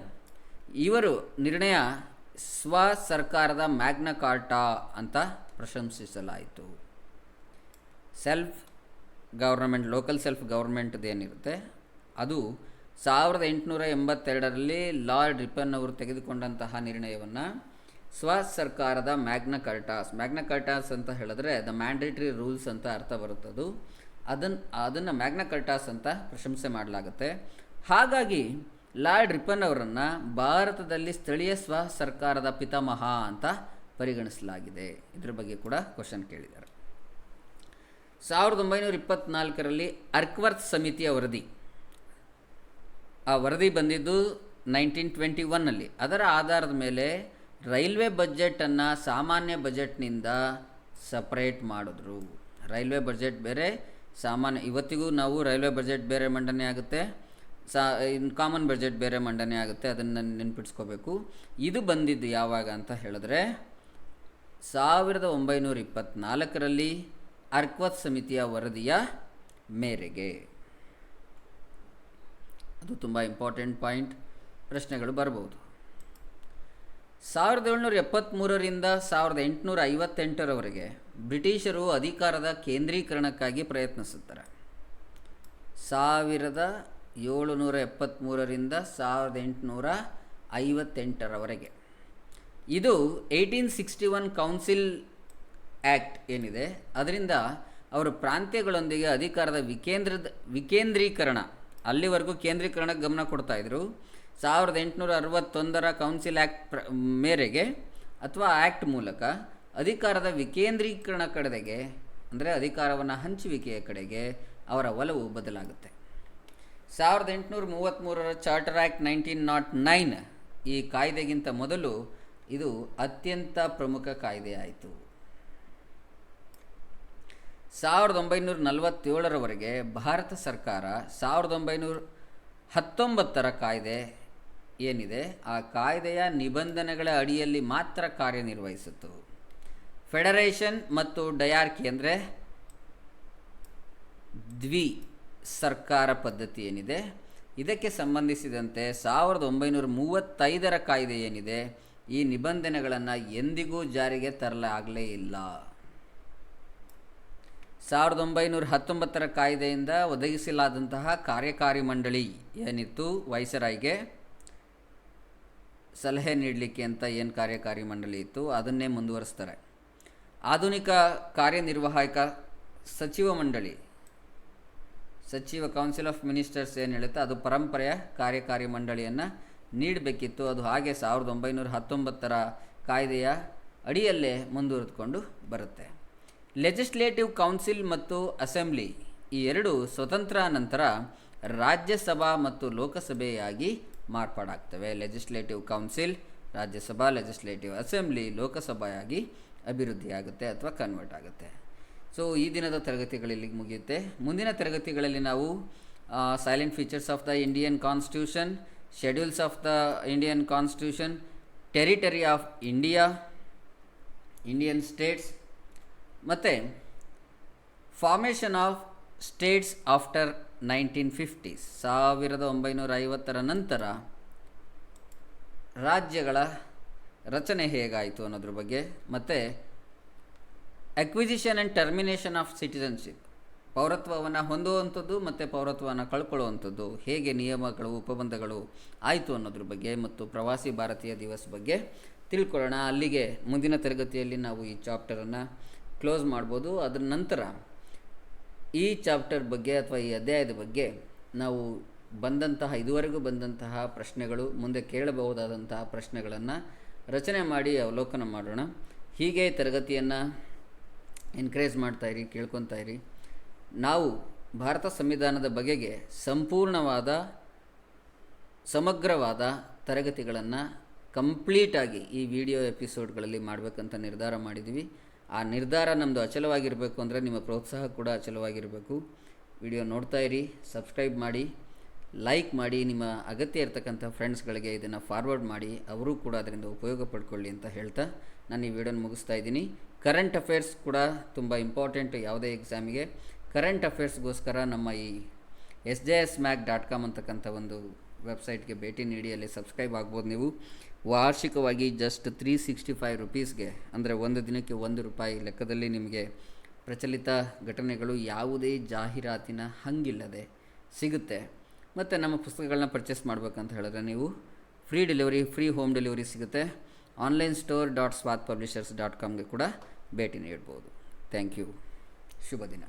ಇವರು ನಿರ್ಣಯ ಸ್ವ ಸರ್ಕಾರದ ಮ್ಯಾಗ್ನಾ ಕಾರ್ಟಾ ಅಂತ ಪ್ರಶಂಸಿಸಲಾಯಿತು. ಸೆಲ್ಫ್ ಗೌರ್ನಮೆಂಟ್, ಲೋಕಲ್ ಸೆಲ್ಫ್ ಗೌರ್ಮೆಂಟ್ದು ಏನಿರುತ್ತೆ ಅದು 1882ರಲ್ಲಿ ಲಾರ್ಡ್ ರಿಪನ್ ಅವರು ತೆಗೆದುಕೊಂಡಂತಹ ನಿರ್ಣಯವನ್ನು ಸ್ವ ಸರ್ಕಾರದ ಮ್ಯಾಗ್ನಾ ಕಾರ್ಟಾಸ್ ಅಂತ ಹೇಳಿದ್ರೆ ದ ಮ್ಯಾಂಡೇಟರಿ ರೂಲ್ಸ್ ಅಂತ ಅರ್ಥ ಬರುತ್ತದು. ಅದನ್ನು ಮ್ಯಾಗ್ನಾ ಕಾರ್ಟಾಸ್ ಅಂತ ಪ್ರಶಂಸೆ ಮಾಡಲಾಗುತ್ತೆ. ಹಾಗಾಗಿ ಲಾರ್ಡ್ ರಿಪನ್ ಅವರನ್ನು ಭಾರತದಲ್ಲಿ ಸ್ಥಳೀಯ ಸ್ವ ಸರ್ಕಾರದ ಪಿತಾಮಹ ಅಂತ ಪರಿಗಣಿಸಲಾಗಿದೆ. ಇದ್ರ ಬಗ್ಗೆ ಕೂಡ ಕ್ವಶನ್ ಕೇಳಿದ್ದಾರೆ. 1924ರಲ್ಲಿ ಅರ್ಕ್ವರ್ತ್ ಸಮಿತಿಯ ವರದಿ, ಆ ವರದಿ ಬಂದಿದ್ದು 1921ನಲ್ಲಿ. ಅದರ ಆಧಾರದ ಮೇಲೆ ರೈಲ್ವೆ ಬಜೆಟನ್ನು ಸಾಮಾನ್ಯ ಬಜೆಟ್ನಿಂದ ಸಪ್ರೇಟ್ ಮಾಡಿದ್ರು. ರೈಲ್ವೆ ಬಜೆಟ್ ಬೇರೆ, ಇವತ್ತಿಗೂ ನಾವು ರೈಲ್ವೆ ಬಜೆಟ್ ಬೇರೆ ಮಂಡನೆ ಆಗುತ್ತೆ, ಕಾಮನ್ ಬಜೆಟ್ ಬೇರೆ ಮಂಡನೆ ಆಗುತ್ತೆ. ಅದನ್ನು ನೆನ್ಪಿಟ್ಸ್ಕೋಬೇಕು. ಇದು ಬಂದಿದ್ದು ಯಾವಾಗ ಅಂತ ಹೇಳಿದ್ರೆ 1924ರಲ್ಲಿ ಅರ್ಕ್ವತ್ ಸಮಿತಿಯ ವರದಿಯ ಮೇರೆಗೆ. ಅದು ತುಂಬ ಇಂಪಾರ್ಟೆಂಟ್ ಪಾಯಿಂಟ್, ಪ್ರಶ್ನೆಗಳು ಬರ್ಬೋದು. 1773ರಿಂದ 1858ರವರೆಗೆ ಬ್ರಿಟಿಷರು ಅಧಿಕಾರದ ಕೇಂದ್ರೀಕರಣಕ್ಕಾಗಿ ಪ್ರಯತ್ನಿಸುತ್ತಾರೆ. 1773ರಿಂದ 1858ರವರೆಗೆ. ಇದು 1861 ಕೌನ್ಸಿಲ್ ಆ್ಯಕ್ಟ್ ಏನಿದೆ ಅದರಿಂದ ಅವರು ಪ್ರಾಂತ್ಯಗಳೊಂದಿಗೆ ಅಧಿಕಾರದ ವಿಕೇಂದ್ರೀಕರಣ, ಅಲ್ಲಿವರೆಗೂ ಕೇಂದ್ರೀಕರಣಕ್ಕೆ ಗಮನ ಕೊಡ್ತಾಯಿದ್ರು. 1861ರ ಕೌನ್ಸಿಲ್ ಆ್ಯಕ್ಟ್ ಮೇರೆಗೆ ಅಥವಾ ಆ್ಯಕ್ಟ್ ಮೂಲಕ ಅಧಿಕಾರದ ವಿಕೇಂದ್ರೀಕರಣ ಕಡೆಗೆ, ಅಂದರೆ ಅಧಿಕಾರವನ್ನು ಹಂಚುವಿಕೆಯ ಕಡೆಗೆ ಅವರ ಒಲವು ಬದಲಾಗುತ್ತೆ. 1833ರ ಚಾರ್ಟರ್ ಆ್ಯಕ್ಟ್ 1909 ಈ ಕಾಯ್ದೆಗಿಂತ ಮೊದಲು ಇದು ಅತ್ಯಂತ ಪ್ರಮುಖ ಕಾಯ್ದೆ ಆಯಿತು. 1947ರವರೆಗೆ ಭಾರತ ಸರ್ಕಾರ 1919ರ ಕಾಯ್ದೆ ಏನಿದೆ ಆ ಕಾಯ್ದೆಯ ನಿಬಂಧನೆಗಳ ಅಡಿಯಲ್ಲಿ ಮಾತ್ರ ಕಾರ್ಯನಿರ್ವಹಿಸಿತು. ಫೆಡರೇಷನ್ ಮತ್ತು ಡಯಾರ್ಕಿ ಅಂದರೆ ದ್ವಿ ಸರ್ಕಾರ ಪದ್ಧತಿ ಏನಿದೆ ಇದಕ್ಕೆ ಸಂಬಂಧಿಸಿದಂತೆ 1935ರ ಕಾಯ್ದೆ ಏನಿದೆ ಈ ನಿಬಂಧನೆಗಳನ್ನು ಎಂದಿಗೂ ಜಾರಿಗೆ ತರಲಾಗಲೇ ಇಲ್ಲ. 1919ರ ಕಾಯ್ದೆಯಿಂದ ಒದಗಿಸಲಾದಂತಹ ಕಾರ್ಯಕಾರಿ ಮಂಡಳಿ ಏನಿತ್ತು, ವೈಸರಾಯ್ಗೆ ಸಲಹೆ ನೀಡಲಿಕ್ಕೆ ಅಂತ ಏನು ಕಾರ್ಯಕಾರಿ ಮಂಡಳಿ ಇತ್ತು ಅದನ್ನೇ ಮುಂದುವರಿಸ್ತಾರೆ. ಆಧುನಿಕ ಕಾರ್ಯನಿರ್ವಾಹಕ ಸಚಿವ ಮಂಡಳಿ, ಸಚಿವ ಕೌನ್ಸಿಲ್ ಆಫ್ ಮಿನಿಸ್ಟರ್ಸ್ ಏನು ಹೇಳುತ್ತೆ ಅದು ಪರಂಪರೆಯ ಕಾರ್ಯಕಾರಿ ಮಂಡಳಿಯನ್ನು ನೀಡಬೇಕಿತ್ತು. ಅದು ಹಾಗೆ 1919ರ ಕಾಯ್ದೆಯ ಅಡಿಯಲ್ಲೇ ಮುಂದುವರೆದುಕೊಂಡು ಬರುತ್ತೆ. ಲೆಜಿಸ್ಲೇಟಿವ್ ಕೌನ್ಸಿಲ್ ಮತ್ತು ಅಸೆಂಬ್ಲಿ ಈ ಎರಡು ಸ್ವತಂತ್ರ ನಂತರ ರಾಜ್ಯಸಭಾ ಮತ್ತು ಲೋಕಸಭೆಯಾಗಿ ಮಾರ್ಪಾಡಾಗ್ತವೆ. Legislative council Rajya Sabha, legislative assembly ಲೋಕಸಭೆಯಾಗಿ ಅಭಿವೃದ್ಧಿಯಾಗುತ್ತೆ ಅಥವಾ ಕನ್ವರ್ಟ್ ಆಗುತ್ತೆ. ಸೊ ಈ ದಿನದ ತರಗತಿಗಳಲ್ಲಿ ಮುಗಿಯುತ್ತೆ. ಮುಂದಿನ ತರಗತಿಗಳಲ್ಲಿ ನಾವು salient features of the Indian constitution, schedules of the Indian constitution, territory of India, Indian states ಮತ್ತು formation of states after 1950s 1950ರ ನಂತರ ರಾಜ್ಯಗಳ ರಚನೆ ಹೇಗಾಯಿತು ಅನ್ನೋದ್ರ ಬಗ್ಗೆ, ಮತ್ತು acquisition and termination of citizenship, ಪೌರತ್ವವನ್ನು ಹೊಂದುವಂಥದ್ದು ಮತ್ತು ಪೌರತ್ವವನ್ನು ಕಳ್ಕೊಳ್ಳುವಂಥದ್ದು ಹೇಗೆ ನಿಯಮಗಳು ಉಪಬಂಧಗಳು ಆಯಿತು ಅನ್ನೋದ್ರ ಬಗ್ಗೆ ಮತ್ತು ಪ್ರವಾಸಿ ಭಾರತೀಯ ದಿವಸ್ ಬಗ್ಗೆ ತಿಳ್ಕೊಳ್ಳೋಣ. ಅಲ್ಲಿಗೆ ಮುಂದಿನ ತರಗತಿಯಲ್ಲಿ ನಾವು ಈ ಚಾಪ್ಟರನ್ನು ಕ್ಲೋಸ್ ಮಾಡ್ಬೋದು. ಅದರ ನಂತರ ಈ ಚಾಪ್ಟರ್ ಬಗ್ಗೆ ಅಥವಾ ಈ ಅಧ್ಯಾಯದ ಬಗ್ಗೆ ನಾವು ಇದುವರೆಗೂ ಬಂದಂತಹ ಪ್ರಶ್ನೆಗಳು, ಮುಂದೆ ಕೇಳಬಹುದಾದಂತಹ ಪ್ರಶ್ನೆಗಳನ್ನು ರಚನೆ ಮಾಡಿ ಅವಲೋಕನ ಮಾಡೋಣ. ಹೀಗೆ ತರಗತಿಯನ್ನು ಎನ್ಕರೇಜ್ ಮಾಡ್ತಾಯಿರಿ, ಕೇಳ್ಕೊತಾಯಿರಿ. ನಾವು ಭಾರತ ಸಂವಿಧಾನದ ಬಗೆಗೆ ಸಂಪೂರ್ಣವಾದ ಸಮಗ್ರವಾದ ತರಗತಿಗಳನ್ನು ಕಂಪ್ಲೀಟಾಗಿ ಈ ವಿಡಿಯೋ ಎಪಿಸೋಡ್ಗಳಲ್ಲಿ ಮಾಡಬೇಕಂತ ನಿರ್ಧಾರ ಮಾಡಿದ್ದೀವಿ. ಆ ನಿರ್ಧಾರ ನಮ್ಮದು ಅಚಲವಾಗಿರಬೇಕು ಅಂದರೆ ನಿಮ್ಮ ಪ್ರೋತ್ಸಾಹ ಕೂಡ ಅಚಲವಾಗಿರಬೇಕು. ವಿಡಿಯೋ ನೋಡ್ತಾಯಿರಿ, ಸಬ್ಸ್ಕ್ರೈಬ್ ಮಾಡಿ, ಲೈಕ್ ಮಾಡಿ, ನಿಮ್ಮ ಅಗತ್ಯ ಇರತಕ್ಕಂಥ ಫ್ರೆಂಡ್ಸ್ಗಳಿಗೆ ಇದನ್ನು ಫಾರ್ವರ್ಡ್ ಮಾಡಿ, ಅವರು ಕೂಡ ಅದರಿಂದ ಉಪಯೋಗ ಪಡ್ಕೊಳ್ಳಿ ಅಂತ ಹೇಳ್ತಾ ನಾನು ಈ ವಿಡಿಯೋನ ಮುಗಿಸ್ತಾ ಇದ್ದೀನಿ. ಕರೆಂಟ್ ಅಫೇರ್ಸ್ ಕೂಡ ತುಂಬ ಇಂಪಾರ್ಟೆಂಟ್ ಯಾವುದೇ ಎಕ್ಸಾಮಿಗೆ. ಕರೆಂಟ್ ಅಫೇರ್ಸ್ಗೋಸ್ಕರ ನಮ್ಮ ಈ sjsmac.com ಅಂತಕ್ಕಂಥ ಒಂದು ವೆಬ್ಸೈಟ್ಗೆ ಭೇಟಿ ನೀಡಿ, ಅಲ್ಲಿ ಸಬ್ಸ್ಕ್ರೈಬ್ ಆಗ್ಬೋದು. ನೀವು ವಾರ್ಷಿಕವಾಗಿ ಜಸ್ಟ್ 365 ರುಪೀಸ್ಗೆ, ಅಂದರೆ ಒಂದು ದಿನಕ್ಕೆ ₹1 ಲೆಕ್ಕದಲ್ಲಿ ನಿಮಗೆ ಪ್ರಚಲಿತ ಘಟನೆಗಳು ಯಾವುದೇ ಜಾಹೀರಾತಿನ ಹಂಗಿಲ್ಲದೆ ಸಿಗುತ್ತೆ. ಮತ್ತು ನಮ್ಮ ಪುಸ್ತಕಗಳನ್ನ ಪರ್ಚೇಸ್ ಮಾಡಬೇಕಂತ ಹೇಳಿದ್ರೆ ನೀವು ಫ್ರೀ ಹೋಮ್ ಡೆಲಿವರಿ ಸಿಗುತ್ತೆ. onlinestore.swathpublishers.comಗೆ ಕೂಡ ಭೇಟಿ ನೀಡ್ಬೋದು. Thank you. ಶುಭ ದಿನ.